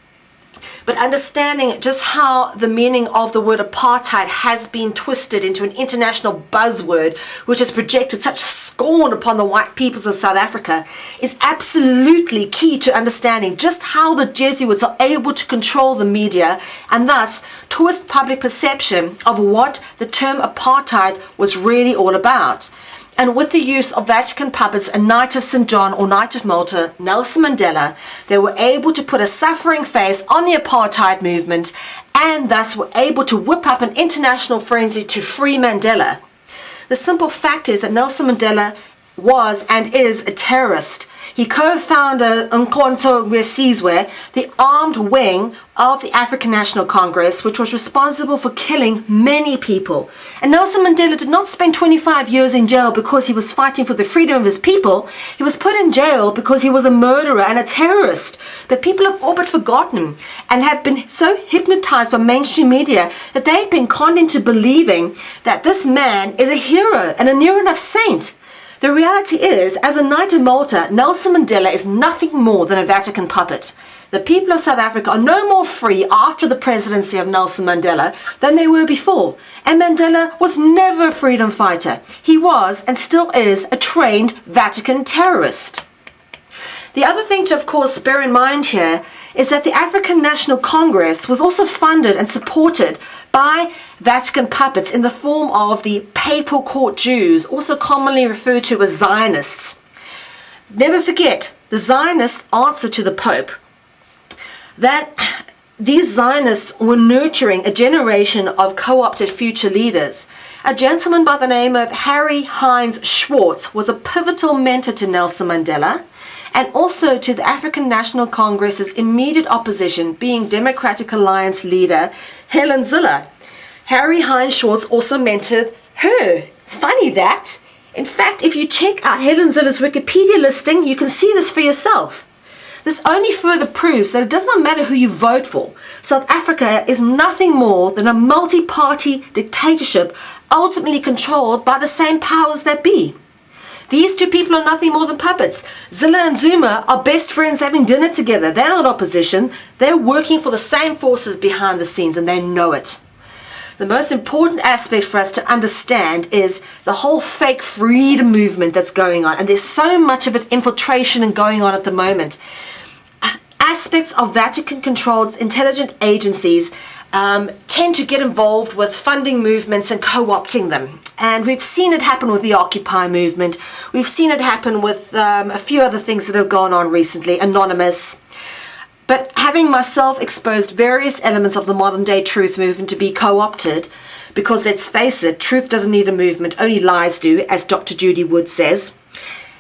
S1: But understanding just how the meaning of the word apartheid has been twisted into an international buzzword, which has projected such scorn upon the white peoples of South Africa, is absolutely key to understanding just how the Jesuits are able to control the media and thus twist public perception of what the term apartheid was really all about. And with the use of Vatican puppets and Knight of St. John or Knight of Malta, Nelson Mandela, they were able to put a suffering face on the apartheid movement and thus were able to whip up an international frenzy to free Mandela. The simple fact is that Nelson Mandela was and is a terrorist. He co-founded Umkhonto weSizwe, the armed wing of the African National Congress, which was responsible for killing many people. And Nelson Mandela did not spend 25 years in jail because he was fighting for the freedom of his people. He was put in jail because he was a murderer and a terrorist. But people have all but forgotten and have been so hypnotized by mainstream media that they've been conned into believing that this man is a hero and a near enough saint. The reality is, as a Knight of Malta, Nelson Mandela is nothing more than a Vatican puppet. The people of South Africa are no more free after the presidency of Nelson Mandela than they were before. And Mandela was never a freedom fighter. He was, and still is, a trained Vatican terrorist. The other thing to, of course, bear in mind here is that the African National Congress was also funded and supported by Vatican puppets in the form of the Papal Court Jews, also commonly referred to as Zionists. Never forget, the Zionists answer to the Pope. That these Zionists were nurturing a generation of co-opted future leaders. A gentleman by the name of Harry Hines Schwartz was a pivotal mentor to Nelson Mandela, and also to the African National Congress's immediate opposition, being Democratic Alliance leader Helen Zille. Harry Hines Schwartz also mentored her. Funny that. In fact, if you check out Helen Zille's Wikipedia listing, you can see this for yourself. This only further proves that it does not matter who you vote for. South Africa is nothing more than a multi-party dictatorship ultimately controlled by the same powers that be. These two people are nothing more than puppets. Zille and Zuma are best friends having dinner together. They're not opposition. They're working for the same forces behind the scenes, and they know it. The most important aspect for us to understand is the whole fake freedom movement that's going on. And there's so much of it infiltration and going on at the moment. Aspects of Vatican-controlled intelligent agencies tend to get involved with funding movements and co-opting them. And we've seen it happen with the Occupy movement. We've seen it happen with a few other things that have gone on recently, Anonymous. But having myself exposed various elements of the modern day truth movement to be co-opted, because let's face it, truth doesn't need a movement, only lies do, as Dr. Judy Wood says.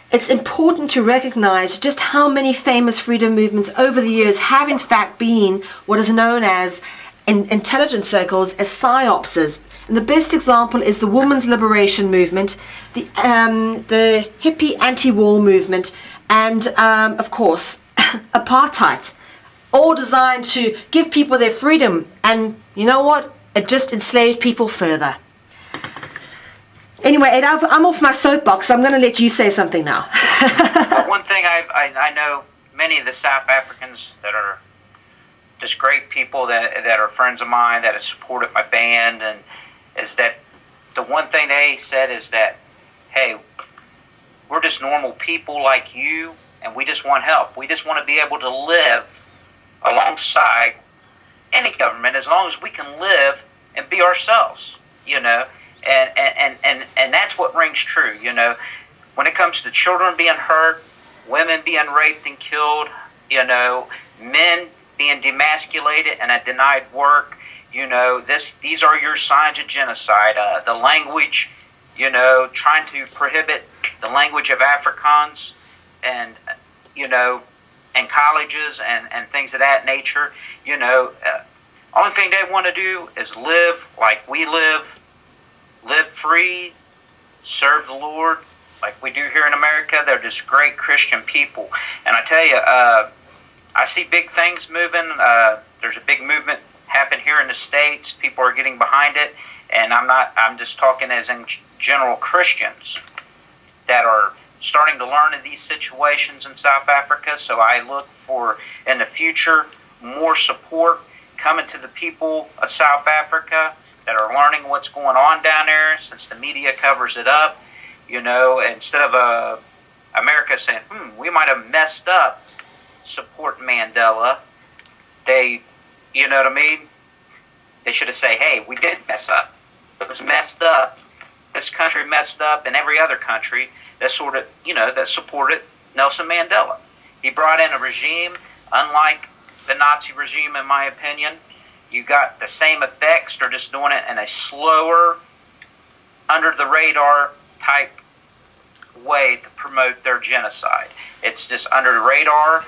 S1: It's important to recognize just how many famous freedom movements over the years have in fact been what is known as, in intelligence circles, as psyopses. And the best example is the women's liberation movement, the hippie anti-war movement, and of course, apartheid. all designed to give people their freedom. And you know what? It just enslaved people further. Anyway, Ed, I'm off my soapbox. So I'm going to let you say something now.
S2: Well, one thing I know many of the South Africans that are just great people that are friends of mine that have supported my band, and is that the one thing they said is that, hey, we're just normal people like you, and we just want help. We just want to be able to live alongside any government as long as we can live and be ourselves, and that's what rings true, when it comes to children being hurt, women being raped and killed, men being demasculated and denied work, these are your signs of genocide. The language, trying to prohibit the language of Afrikaans and, and colleges and things of that nature, only thing they want to do is live like we live free, serve the Lord like we do here in America. They're just great Christian people. And I tell you, I see big things moving. There's a big movement happen here in the States. People are getting behind it. And I'm just talking as in general Christians that are starting to learn in these situations in South Africa. So I look for, in the future, more support coming to the people of South Africa that are learning what's going on down there, since the media covers it up. Instead of America saying, we might have messed up supporting Mandela, they, you know what I mean? They should have said, hey, we did mess up. It was messed up. This country messed up, and every other country that that supported Nelson Mandela. He brought in a regime, unlike the Nazi regime, in my opinion. You got the same effects. They're just doing it in a slower, under the radar type way to promote their genocide. It's just under the radar.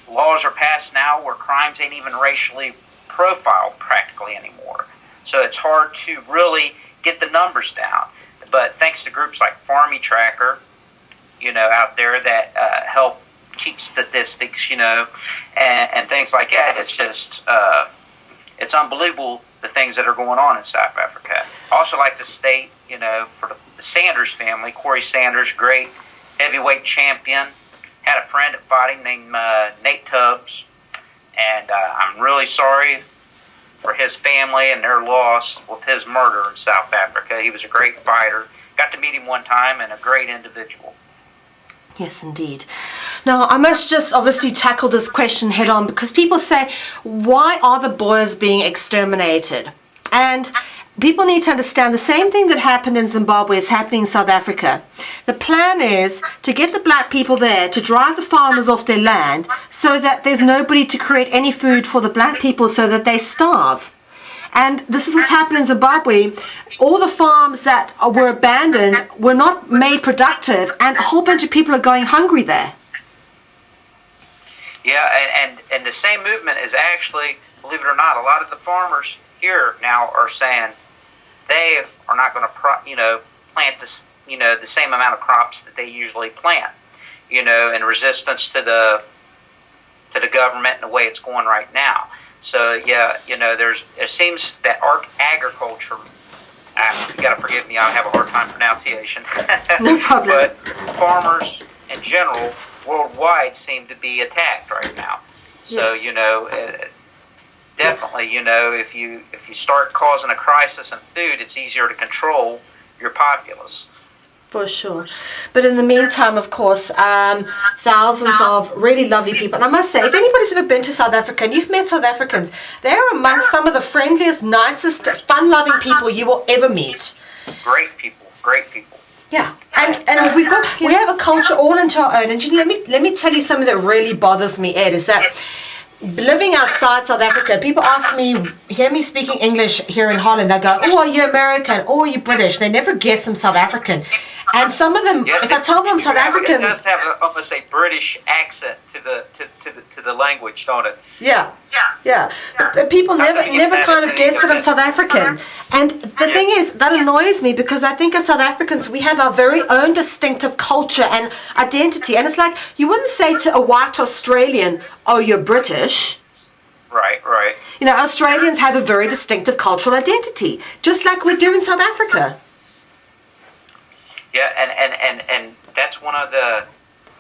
S2: Laws are passed now where crimes ain't even racially profiled practically anymore. So it's hard to really get the numbers down. But thanks to groups like Farmy Tracker, out there that help keep statistics, and things like that. It's just, it's unbelievable the things that are going on in South Africa. I also like to state, for the Sanders family, Corey Sanders, great heavyweight champion, had a friend that fought him named Nate Tubbs, and I'm really sorry for his family and their loss with his murder in South Africa. He was a great fighter. Got to meet him one time, and a great individual.
S1: Yes, indeed. Now, I must just obviously tackle this question head on, because people say, why are the Boers being exterminated? And people need to understand the same thing that happened in Zimbabwe is happening in South Africa. The plan is to get the black people there to drive the farmers off their land so that there's nobody to create any food for the black people, so that they starve. And this is what's happened in Zimbabwe. All the farms that were abandoned were not made productive, and a whole bunch of people are going hungry there.
S2: Yeah, and the same movement is actually, believe it or not, a lot of the farmers here now are saying they are not going to, plant this, the same amount of crops that they usually plant, in resistance to the government and the way it's going right now. So yeah, it seems that agriculture. You got to forgive me, I have a hard time pronunciation.
S1: No problem.
S2: But farmers in general worldwide seem to be attacked right now. So definitely, if you start causing a crisis in food, it's easier to control your populace.
S1: For sure. But in the meantime, of course, thousands of really lovely people. And I must say, if anybody's ever been to South Africa and you've met South Africans, they're amongst some of the friendliest, nicest, fun-loving people you will ever meet.
S2: Great people.
S1: Yeah. And we have a culture all into our own. And let me tell you something that really bothers me, Ed, is that living outside South Africa, people hear me speaking English here in Holland, they go, oh, are you American? Oh, are you British? They never guess I'm South African. And some of them,
S2: Yeah,
S1: if I tell them South African,
S2: it does have almost a British accent to the language, don't it?
S1: yeah, yeah. But people never kind of guessed that I'm South African. And the thing is, that annoys me because I think as South Africans, we have our very own distinctive culture and identity. And it's like, you wouldn't say to a white Australian, oh, you're British.
S2: Right, right.
S1: You know, Australians have a very distinctive cultural identity, just like we do in South Africa.
S2: Yeah, and that's one of the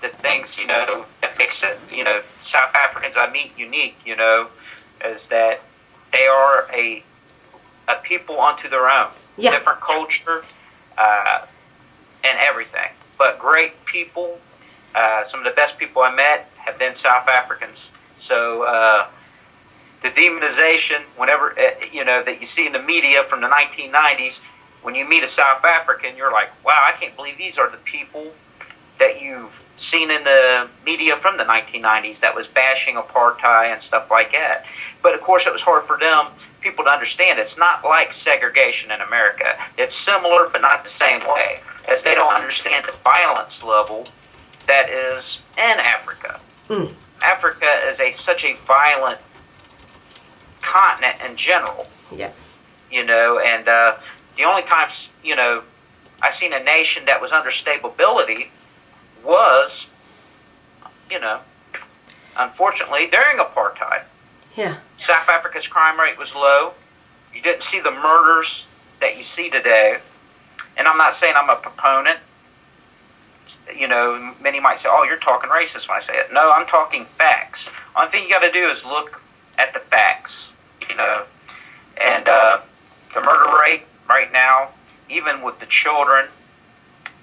S2: things, you know, that makes it, you know, South Africans I meet unique, you know, is that they are a people unto their own.
S1: Yeah.
S2: Different culture and everything. But great people. Some of the best people I met have been South Africans. So the demonization, whenever, you know, that you see in the media from the 1990s, when you meet a South African, you're like, wow, I can't believe these are the people that you've seen in the media from the 1990s that was bashing apartheid and stuff like that. But of course, it was hard for them, people to understand. It's not like segregation in America. It's similar, but not the same way, as they don't understand the violence level that is in Africa.
S1: Mm.
S2: Africa is such a violent continent in general.
S1: Yeah.
S2: You know, and the only times, you know, I seen a nation that was under stability was, you know, unfortunately, during apartheid.
S1: Yeah.
S2: South Africa's crime rate was low. You didn't see the murders that you see today. And I'm not saying I'm a proponent. You know, many might say, oh, you're talking racist when I say it. No, I'm talking facts. Only thing you got to do is look at the facts, you know. And the murder rate right now, even with the children,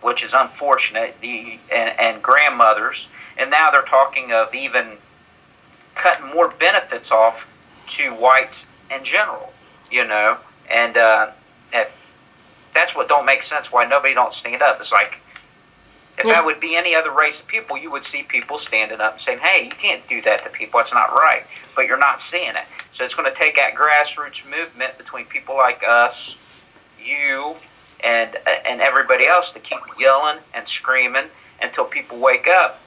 S2: which is unfortunate, and grandmothers, and now they're talking of even cutting more benefits off to whites in general, you know. And if that's what don't make sense, why nobody don't stand up. It's like, if that would be any other race of people, you would see people standing up and saying, hey, you can't do that to people. That's not right. But you're not seeing it. So it's going to take that grassroots movement between people like us, you, and everybody else to keep yelling and screaming until people wake up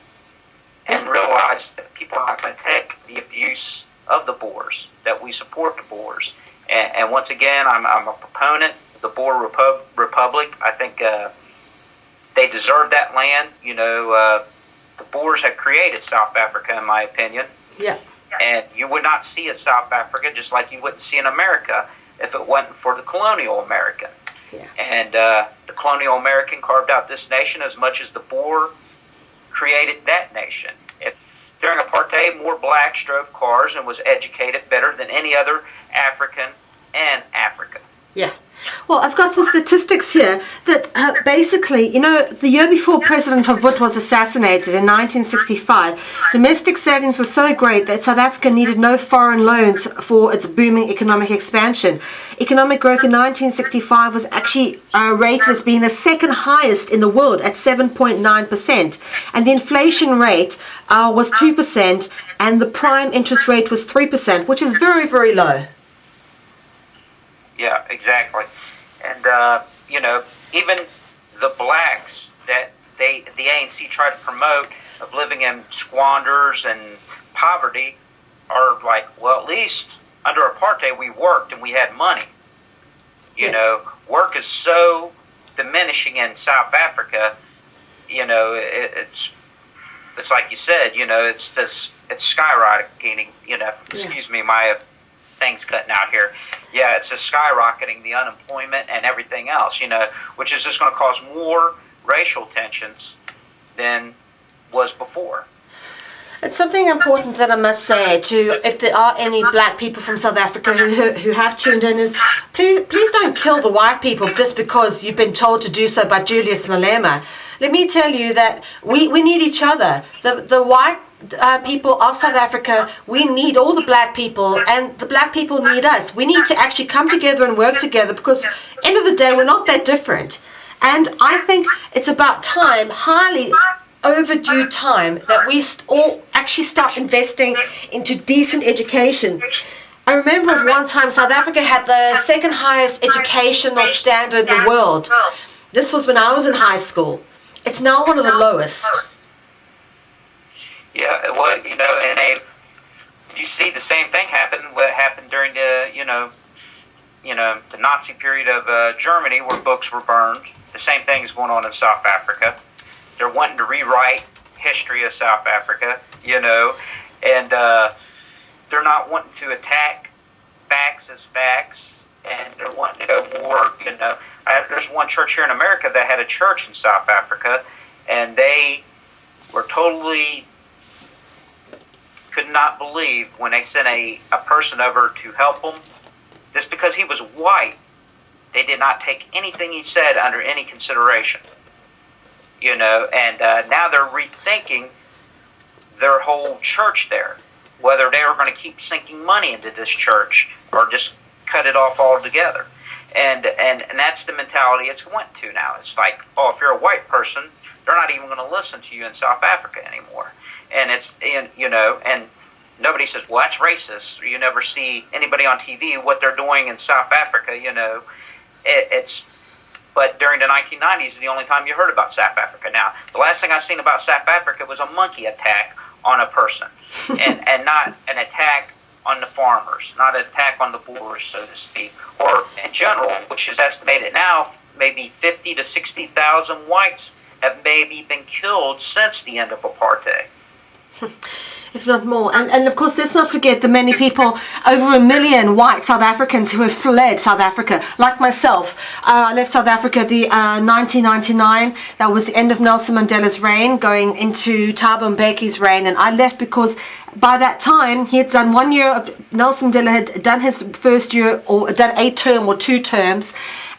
S2: and realize that people are not going to take the abuse of the Boers, that we support the Boers. And once again, I'm a proponent of the Boer Republic. I think they deserve that land. You know, the Boers have created South Africa, in my opinion.
S1: Yeah.
S2: And you would not see a South Africa just like you wouldn't see an America if it wasn't for the colonial American.
S1: Yeah.
S2: And the colonial American carved out this nation as much as the Boer created that nation. During apartheid, more blacks drove cars and was educated better than any other African in Africa.
S1: Yeah. Well, I've got some statistics here that basically, you know, the year before President Forefoot was assassinated in 1965, domestic savings were so great that South Africa needed no foreign loans for its booming economic expansion. Economic growth in 1965 was actually rated as being the second highest in the world at 7.9%. And the inflation rate was 2%, and the prime interest rate was 3%, which is very, very low.
S2: Yeah, exactly. And, you know, even the blacks that the ANC tried to promote of living in squanders and poverty are like, well, at least under apartheid we worked and we had money. You know, work is so diminishing in South Africa, you know, it's like you said, you know, it's skyrocketing, you know, excuse me, my things cutting out here. Yeah, it's just skyrocketing, the unemployment and everything else, you know, which is just going to cause more racial tensions than was before.
S1: It's something important that I must say to, if there are any black people from South Africa who have tuned in, is please don't kill the white people just because you've been told to do so by Julius Malema. Let me tell you that we need each other. The white people of South Africa, we need all the black people, and the black people need us. We need to actually come together and work together because end of the day, we're not that different. And I think it's about time, highly overdue time, that we all actually start investing into decent education. I remember at one time South Africa had the second highest educational standard in the world. This was when I was in high school. It's now one of the lowest.
S2: Yeah, well, and you see the same thing happen. What happened during the the Nazi period of Germany, where books were burned. The same thing is going on in South Africa. They're wanting to rewrite history of South Africa, and they're not wanting to attack facts as facts, and they're wanting to go more, there's one church here in America that had a church in South Africa, and they were totally could not believe when they sent a person over to help them, just because he was white. They did not take anything he said under any consideration, and now they're rethinking their whole church there, whether they were going to keep sinking money into this church or just cut it off altogether. And that's the mentality it's went to now. It's like, oh, if you're a white person, they're not even going to listen to you in South Africa anymore. And and nobody says, well, that's racist. You never see anybody on TV what they're doing in South Africa. But during the 1990s is the only time you heard about South Africa. Now, the last thing I seen about South Africa was a monkey attack on a person, and not an attack on the farmers, not an attack on the Boers, so to speak, or in general, which is estimated now, maybe 50 to 60,000 whites have maybe been killed since the end of apartheid.
S1: If not more. And of course, let's not forget the many people, over 1 million white South Africans who have fled South Africa. Like myself, I left South Africa the 1999. That was the end of Nelson Mandela's reign, going into Thabo Mbeki's reign. And I left because by that time, he had done 1 year of, Nelson Mandela had done his first year, or done a term or 2 terms.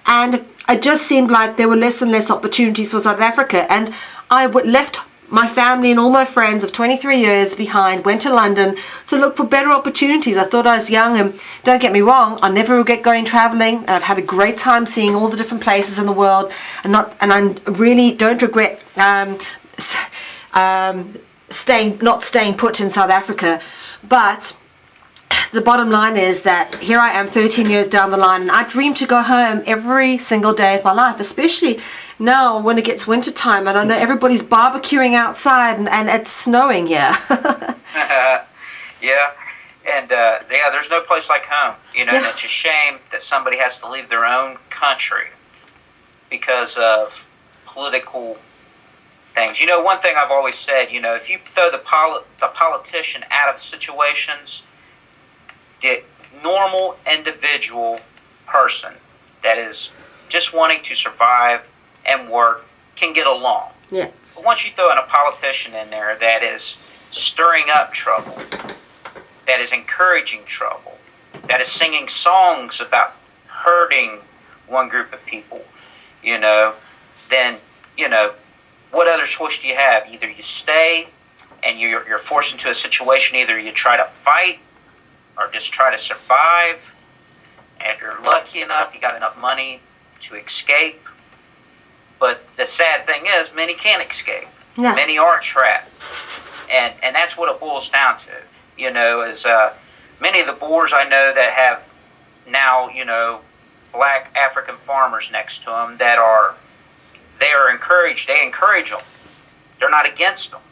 S1: And it just seemed like there were less and less opportunities for South Africa. And I left my family and all my friends of 23 years behind, went to London to look for better opportunities. I thought I was young, and don't get me wrong, I'll never regret going traveling, and I've had a great time seeing all the different places in the world, and I really don't regret not staying put in South Africa. But the bottom line is that here I am 13 years down the line, and I dream to go home every single day of my life, especially now when it gets winter time and I know everybody's barbecuing outside and it's snowing here.
S2: Yeah, and there's no place like home, and it's a shame that somebody has to leave their own country because of political things. One thing I've always said, if you throw the politician out of situations, the normal individual person that is just wanting to survive and work can get along.
S1: Yeah.
S2: But once you throw in a politician in there that is stirring up trouble, that is encouraging trouble, that is singing songs about hurting one group of people, then, what other choice do you have? Either you stay and you're forced into a situation, either you try to fight or just try to survive, and if you're lucky enough, you got enough money to escape. But the sad thing is, many can't escape.
S1: Yeah.
S2: Many are trapped. And that's what it boils down to, is many of the Boers I know that have now, black African farmers next to them they are encouraged. They encourage them. They're not against them.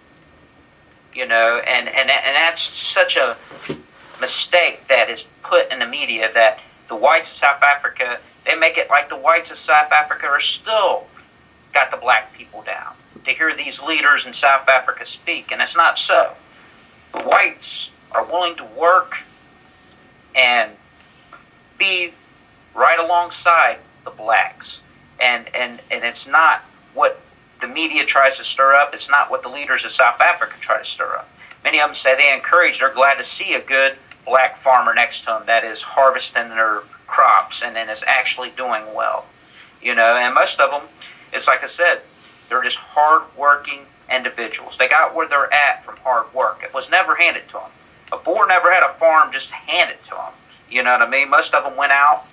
S2: And that's such a mistake that is put in the media, that the whites of South Africa, they make it like the whites of South Africa are still got the black people down. To hear these leaders in South Africa speak, and it's not so. The whites are willing to work and be right alongside the blacks. And it's not what the media tries to stir up. It's not what the leaders of South Africa try to stir up. Many of them say they're glad to see a good black farmer next to them that is harvesting their crops and then is actually doing well. And most of them, it's like I said, they're just hard-working individuals. They got where they're at from hard work. It was never handed to them. A Boer never had a farm just handed to them. You know what I mean? Most of them went out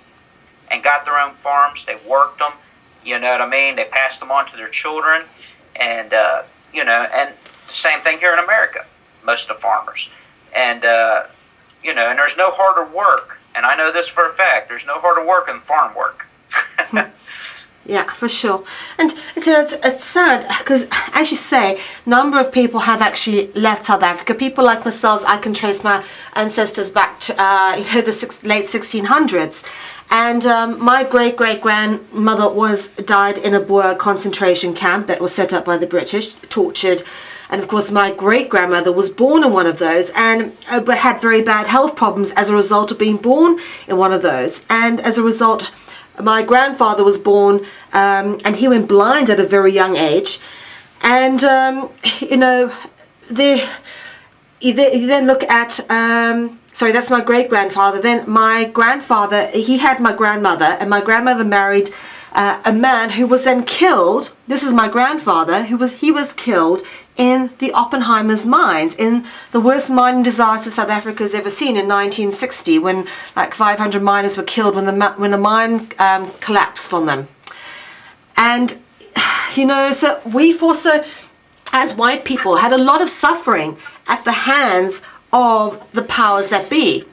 S2: and got their own farms. They worked them. You know what I mean? They passed them on to their children. And, and the same thing here in America, most of the farmers. And, and there's no harder work. And I know this for a fact. There's no harder work than farm work.
S1: Yeah, for sure. And it's sad because, as you say, a number of people have actually left South Africa. People like myself, I can trace my ancestors back to the late 1600s. And my great-great-grandmother died in a Boer concentration camp that was set up by the British, tortured. And of course, my great-grandmother was born in one of those and but had very bad health problems as a result of being born in one of those. And as a result, my grandfather was born and he went blind at a very young age. And, you then look at, sorry, that's my great-grandfather. Then my grandfather, he had my grandmother, and my grandmother married a man who was then killed. This is my grandfather, he was killed in the Oppenheimer's mines, in the worst mining disaster South Africa's ever seen in 1960, when like 500 miners were killed when a mine collapsed on them. And, so we've also, as white people, had a lot of suffering at the hands of the powers that be.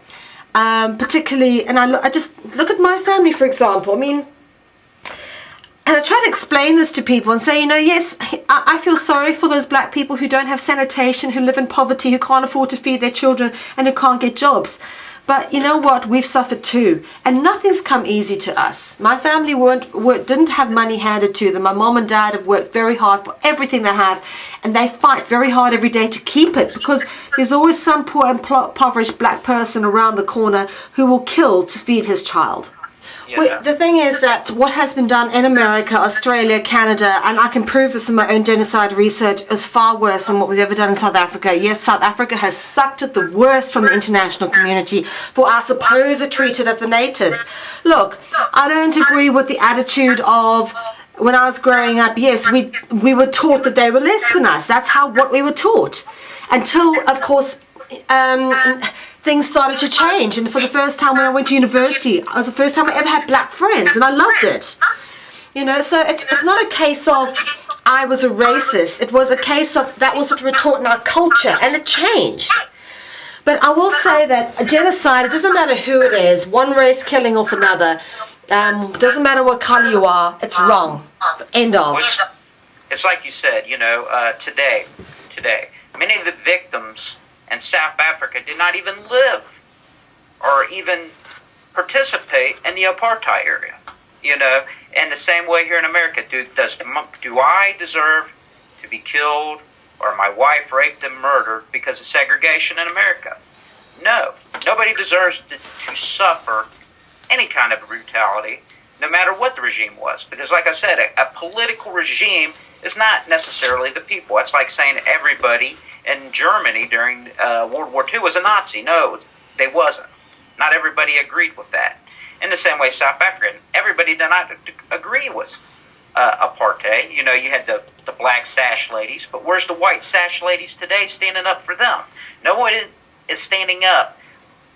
S1: Particularly, and I just look at my family, for example. I mean, and I try to explain this to people and say, yes, I feel sorry for those black people who don't have sanitation, who live in poverty, who can't afford to feed their children, and who can't get jobs. But you know what? We've suffered too. And nothing's come easy to us. My family didn't have money handed to them. My mom and dad have worked very hard for everything they have. And they fight very hard every day to keep it, because there's always some poor impoverished black person around the corner who will kill to feed his child. Well, the thing is that what has been done in America, Australia, Canada, and I can prove this in my own genocide research, is far worse than what we've ever done in South Africa. Yes, South Africa has sucked at the worst from the international community for our supposed treatment of the natives. Look, I don't agree with the attitude of, when I was growing up, yes, we were taught that they were less than us. That's what we were taught. Until, of course, things started to change, and for the first time when I went to university, it was the first time I ever had black friends, and I loved it. So it's not a case of I was a racist. It was a case of that was what we were taught in our culture, and it changed. But I will say that a genocide, it doesn't matter who it is, one race killing off another, doesn't matter what color you are, it's wrong. End of.
S2: It's like you said, today, many of the victims in South Africa did not even live or even participate in the apartheid area. In the same way here in America, do I deserve to be killed or my wife raped and murdered because of segregation in America? No. Nobody deserves to suffer any kind of brutality, no matter what the regime was. Because like I said, a political regime is not necessarily the people. It's like saying everybody in Germany during World War II was a Nazi. No, they wasn't. Not everybody agreed with that. In the same way, South Africa, everybody did not agree with apartheid. You had the black sash ladies, but where's the white sash ladies today standing up for them? No one is standing up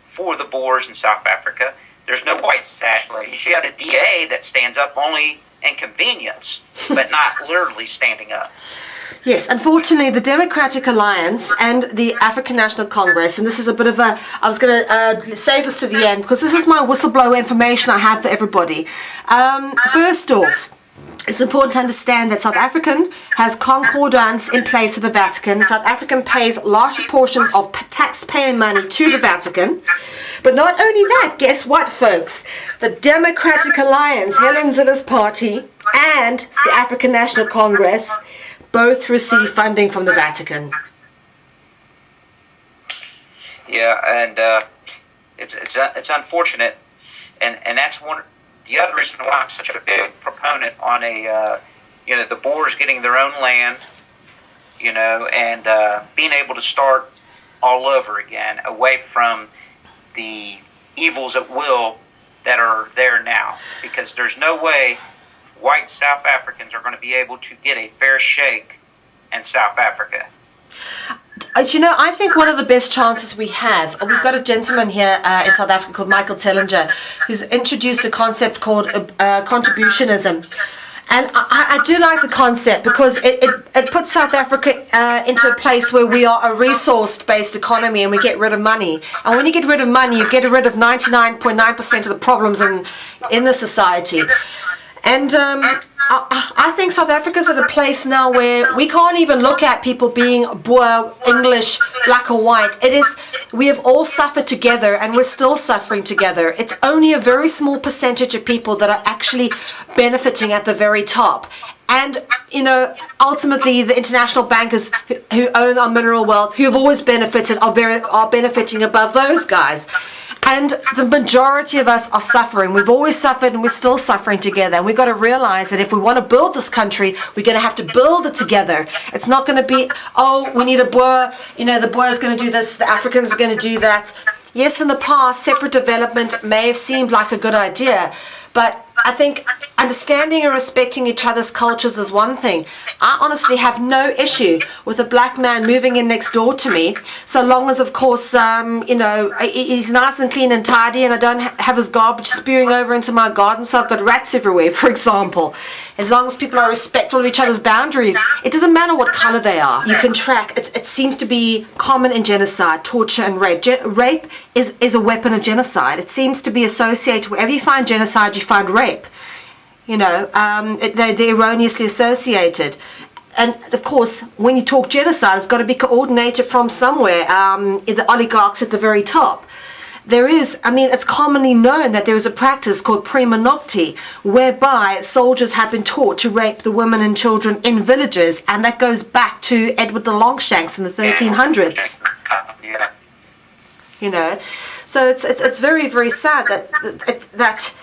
S2: for the Boers in South Africa. There's no white sash ladies. You have a DA that stands up only in convenience, but not literally standing up.
S1: Yes, unfortunately, the Democratic Alliance and the African National Congress, and this is a bit of I was going to save this to the end because this is my whistleblower information I have for everybody. First off, it's important to understand that South African has concordance in place with the Vatican. South African pays large portions of taxpayer money to the Vatican. But not only that, guess what, folks? The Democratic Alliance, Helen Zille's party, and the African National Congress both receive funding from the Vatican.
S2: Yeah, and it's unfortunate, and that's the other reason why I'm such a big proponent on the Boers getting their own land, and being able to start all over again, away from the evils at will that are there now, because there's no way white South Africans are going to be able to get a fair shake in South Africa.
S1: I think one of the best chances we have, we've got a gentleman here in South Africa called Michael Tellinger, who's introduced a concept called contributionism. And I do like the concept because it puts South Africa into a place where we are a resource-based economy and we get rid of money. And when you get rid of money, you get rid of 99.9% of the problems in the society. And I think South Africa's at a place now where we can't even look at people being Boer, English, black or white. We have all suffered together, and we're still suffering together. It's only a very small percentage of people that are actually benefiting at the very top. And, ultimately the international bankers who own our mineral wealth, who have always benefited, are benefiting above those guys. And the majority of us are suffering. We've always suffered, and we're still suffering together. And we've got to realize that if we want to build this country, we're going to have to build it together. It's not going to be, we need a Boer, the Boer is going to do this, the Africans are going to do that. Yes, in the past, separate development may have seemed like a good idea, but I think understanding and respecting each other's cultures is one thing. I honestly have no issue with a black man moving in next door to me, so long as, of course, he's nice and clean and tidy, and I don't have his garbage spewing over into my garden, so I've got rats everywhere, for example. As long as people are respectful of each other's boundaries, it doesn't matter what color they are. You can track. It seems to be common in genocide, torture, and rape. Rape is a weapon of genocide. It seems to be associated. Wherever you find genocide, you find rape. They're erroneously associated. And of course, when you talk genocide, it's got to be coordinated from somewhere. The oligarchs at the very top. It's commonly known that there is a practice called prima nocte, whereby soldiers have been taught to rape the women and children in villages, and that goes back to Edward the Longshanks in the 1300s.
S2: Yeah.
S1: So it's very, very sad that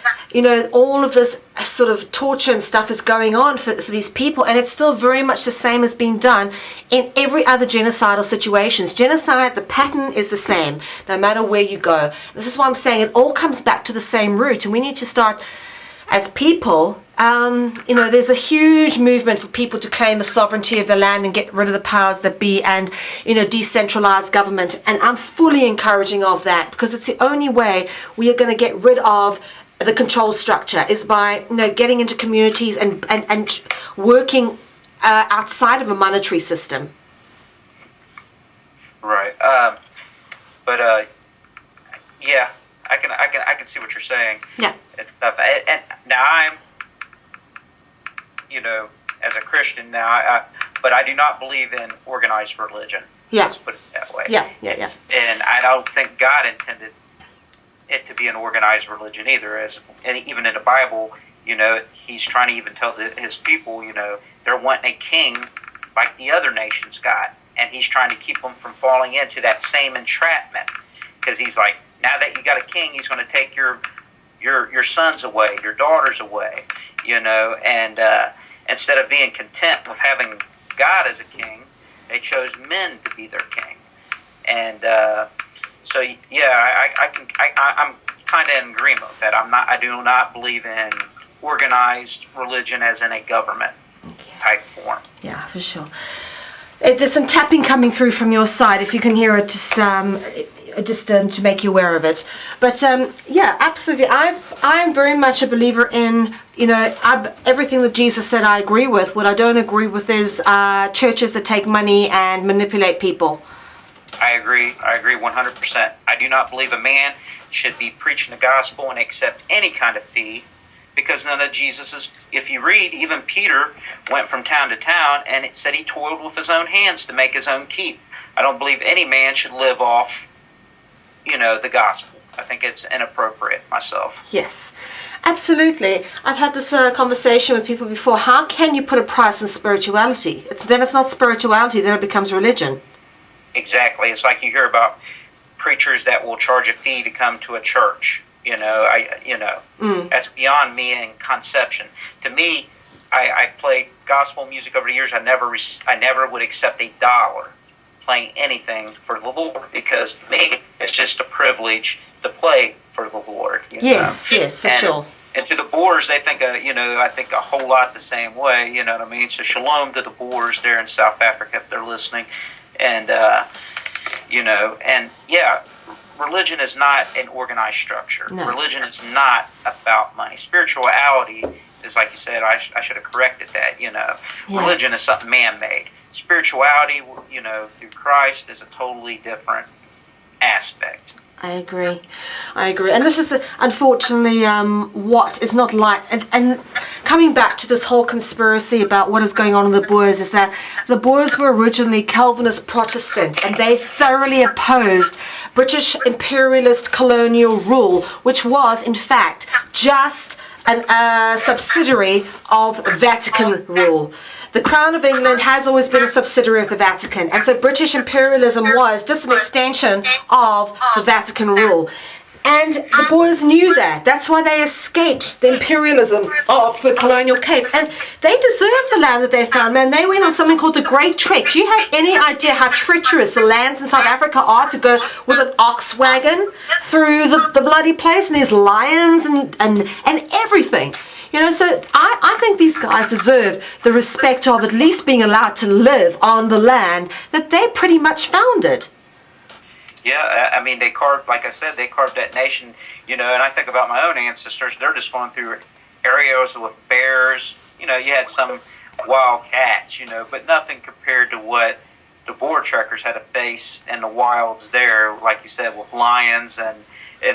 S1: all of this sort of torture and stuff is going on for these people, and it's still very much the same as being done in every other genocidal situations. Genocide, the pattern is the same, no matter where you go. This is why I'm saying it all comes back to the same root, and we need to start, as people, there's a huge movement for people to claim the sovereignty of the land and get rid of the powers that be, and decentralized government, and I'm fully encouraging of that, because it's the only way we are going to get rid of the control structure, is by getting into communities and working outside of a monetary system.
S2: Right. Yeah, I can see what you're saying.
S1: Yeah.
S2: It's tough. And now I'm, as a Christian now, but I do not believe in organized religion.
S1: Yeah.
S2: Let's put it that way.
S1: Yeah.
S2: And I don't think God intended it to be an organized religion either. And even in the Bible, He's trying to even tell His people, they're wanting a king like the other nations got, and He's trying to keep them from falling into that same entrapment, because He's like, now that you got a king, He's going to take your sons away, your daughters away, and instead of being content with having God as a king, they chose men to be their king. And so yeah, I'm kind of in agreement with that. I do not believe in organized religion as in a government type form.
S1: Yeah, for sure. There's some tapping coming through from your side. If you can hear it, just to make you aware of it. But yeah, absolutely. I'm very much a believer in, everything that Jesus said I agree with. What I don't agree with is churches that take money and manipulate people.
S2: I agree 100%. I do not believe a man should be preaching the gospel and accept any kind of fee, because none of Jesus's, if you read, even Peter went from town to town, and it said he toiled with his own hands to make his own keep. I don't believe any man should live off, the gospel. I think it's inappropriate myself.
S1: Yes, absolutely. I've had this conversation with people before. How can you put a price on spirituality? Then it's not spirituality, then it becomes religion.
S2: Exactly. It's like you hear about preachers that will charge a fee to come to a church. That's beyond me in conception. To me, I played gospel music over the years. I never would accept $1 playing anything for the Lord, because to me, it's just a privilege to play for the Lord.
S1: Yes, for sure.
S2: And to the Boers, they think, I think a whole lot the same way. You know what I mean? So shalom to the Boers there in South Africa if they're listening. And and yeah, religion is not an organized structure. No. Religion is not about money. Spirituality is, like you said, I should have corrected that. Yeah. Religion is something man-made. Spirituality, through Christ, is a totally different aspect.
S1: I agree. And this is unfortunately what is not like, and coming back to this whole conspiracy about what is going on in the Boers, is that the Boers were originally Calvinist Protestant, and they thoroughly opposed British imperialist colonial rule, which was in fact just a subsidiary of Vatican rule. The Crown of England has always been a subsidiary of the Vatican, and so British imperialism was just an extension of the Vatican rule. And the Boers knew that. That's why they escaped the imperialism of the colonial Cape. And they deserved the land that they found, man. They went on something called the Great Trek. Do you have any idea how treacherous the lands in South Africa are to go with an ox wagon through the bloody place? And there's lions and everything. You know, so I think these guys deserve the respect of at least being allowed to live on the land that they pretty much founded.
S2: Yeah, I mean, they carved, like I said, they carved that nation, you know, and I think about my own ancestors, they're just going through areas with bears, you know, you had some wild cats, you know, but nothing compared to what the Boer trekkers had to face in the wilds there, like you said, with lions and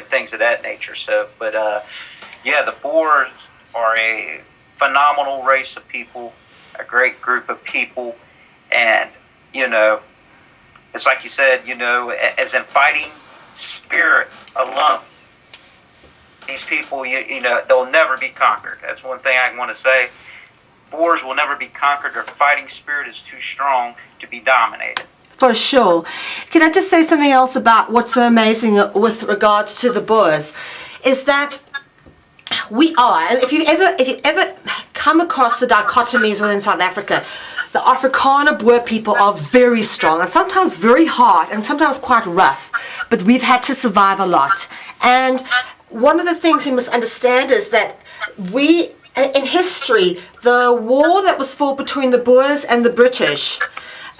S2: things of that nature. So, but, yeah, the Boers are a phenomenal race of people, a great group of people, and, you know, it's like you said, you know, as in fighting spirit alone, these people, you know, they'll never be conquered. That's one thing I want to say. Boers will never be conquered. Their fighting spirit is too strong to be dominated.
S1: For sure. Can I just say something else about what's so amazing with regards to the Boers? Is that we are, and if you ever come across the dichotomies within South Africa, the Afrikaner Boer people are very strong and sometimes very hard and sometimes quite rough, but we've had to survive a lot. And one of the things you must understand is that we, in history, the war that was fought between the Boers and the British,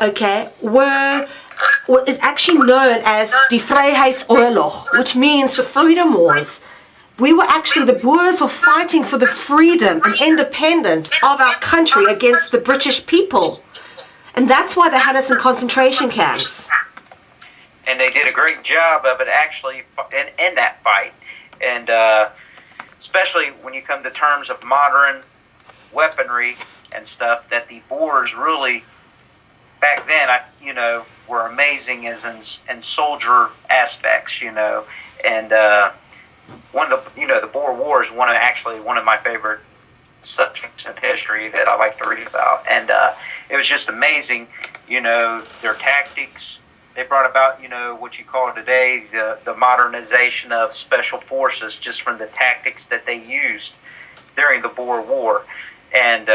S1: okay, is actually known as Die Vryheidsoorlog, which means the Freedom Wars. We were actually, the Boers were fighting for the freedom and independence of our country against the British people. And that's why they had us in concentration camps.
S2: And they did a great job of it actually in that fight. And especially when you come to terms of modern weaponry and stuff, that the Boers really, back then, you know, were amazing as in soldier aspects, you know. And one of the, you know, the Boer War is one of my favorite subjects in history that I like to read about, and it was just amazing, you know, their tactics. They brought about, you know, what you call today the modernization of special forces, just from the tactics that they used during the Boer War. And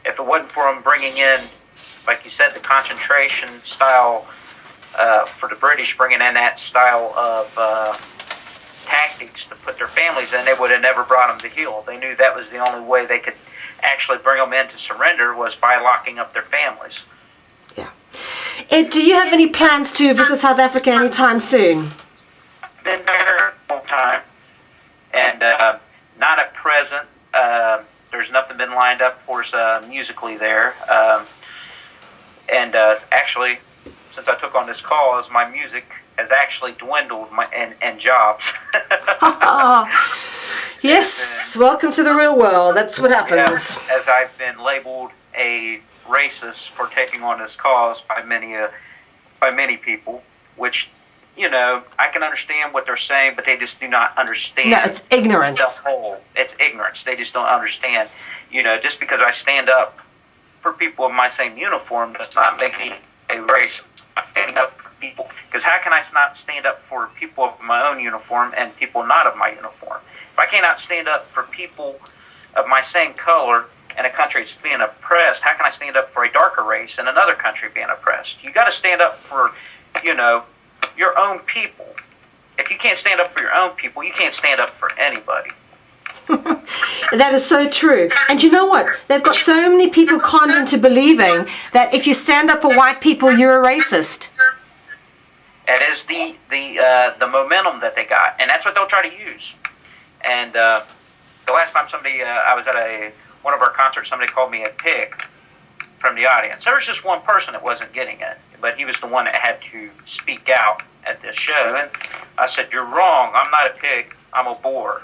S2: if it wasn't for them bringing in, like you said, the concentration style, for the British bringing in that style of tactics to put their families in, they would have never brought them to heel. They knew that was the only way they could actually bring them in to surrender, was by locking up their families.
S1: Yeah. Ed, do you have any plans to visit South Africa anytime soon?
S2: Been there a long time, and not at present. There's nothing been lined up for us musically there. And actually, since I took on this cause, my music has actually dwindled in jobs.
S1: Yes, welcome to the real world. That's what happens.
S2: Yeah, as I've been labeled a racist for taking on this cause by many people, which, you know, I can understand what they're saying, but they just do not understand.
S1: No, it's ignorance.
S2: The whole. It's ignorance. They just don't understand. You know, just because I stand up for people of my same uniform does not make me a racist. I stand up for people, because how can I not stand up for people of my own uniform and people not of my uniform? If I cannot stand up for people of my same color in a country that's being oppressed, how can I stand up for a darker race in another country being oppressed? You got to stand up for, you know, your own people. If you can't stand up for your own people, you can't stand up for anybody.
S1: That is so true. And you know what? They've got so many people conned into believing that if you stand up for white people, you're a racist.
S2: It is the momentum that they got, and that's what they'll try to use. And the last time I was at one of our concerts, somebody called me a pig from the audience. There was just one person that wasn't getting it, but he was the one that had to speak out at this show. And I said, "You're wrong. I'm not a pig. I'm a Boer."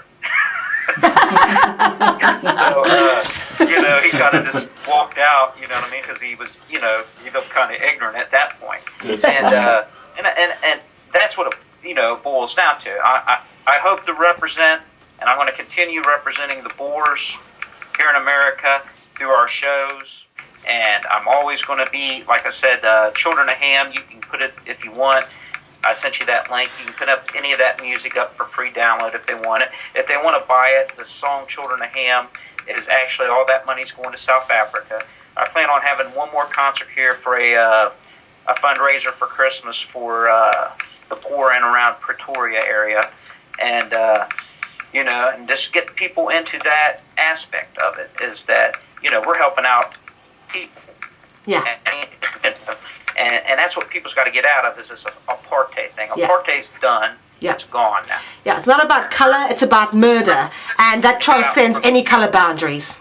S2: So, he kind of just walked out, you know what I mean? Because he was, he looked kind of ignorant at that point. And that's what it, boils down to. I hope to represent, and I'm going to continue representing the Boers here in America through our shows. And I'm always going to be, like I said, Children of Ham. You can put it if you want. I sent you that link. You can put up any of that music up for free download if they want it. If they want to buy it, the song Children of Ham is actually, all that money's going to South Africa. I plan on having one more concert here for a fundraiser for Christmas for the poor in around Pretoria area. And, and just get people into that aspect of it is that, we're helping out people.
S1: Yeah.
S2: And that's what people's got to get out of is this apartheid thing.
S1: Yeah.
S2: Apartheid's done.
S1: Yeah.
S2: It's gone now.
S1: Yeah, it's not about color, it's about murder. And that transcends any color boundaries.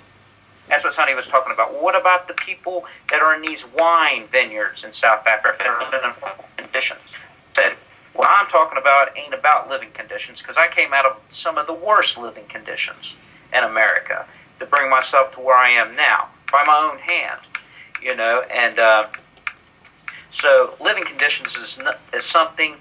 S2: That's what Sonny was talking about. What about the people that are in these wine vineyards in South Africa that are living in conditions? Said, what I'm talking about ain't about living conditions, because I came out of some of the worst living conditions in America to bring myself to where I am now by my own hand, and so living conditions is something,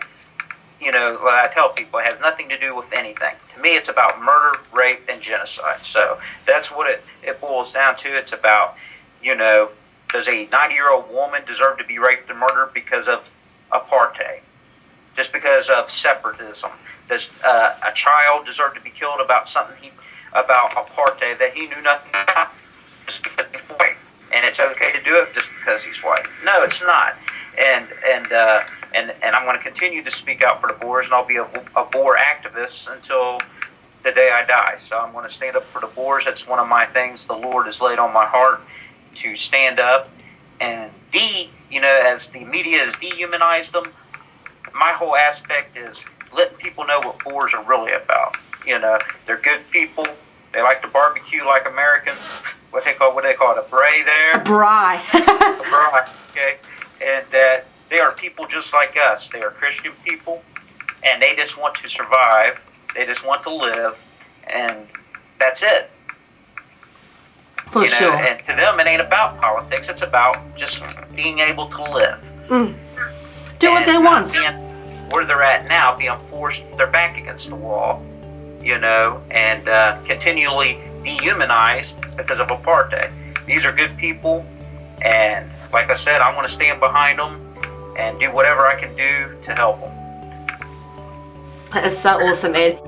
S2: what I tell people, it has nothing to do with anything. To me, it's about murder, rape, and genocide. So that's what it boils down to. It's about, does a 90-year-old woman deserve to be raped and murdered because of apartheid? Just because of separatism? Does a child deserve to be killed about something about apartheid that he knew nothing about? Just because he's white. And it's okay to do it just because he's white. No, it's not. And I'm going to continue to speak out for the Boers, and I'll be a Boer activist until the day I die. So I'm going to stand up for the Boers. That's one of my things the Lord has laid on my heart, to stand up and as the media has dehumanized them. My whole aspect is letting people know what Boers are really about. They're good people. They like to barbecue like Americans. What they call it, a braai there.
S1: A braai.
S2: A braai, okay. And that they are people just like us. They are Christian people, and they just want to survive. They just want to live, and that's it.
S1: For sure.
S2: And to them, it ain't about politics. It's about just being able to live.
S1: Do what they want.
S2: Where they're at now, being forced, their back against the wall, and continually dehumanized because of apartheid. These are good people, and like I said, I want to stand behind them and do whatever I can do to help them.
S1: That is so awesome, Ed.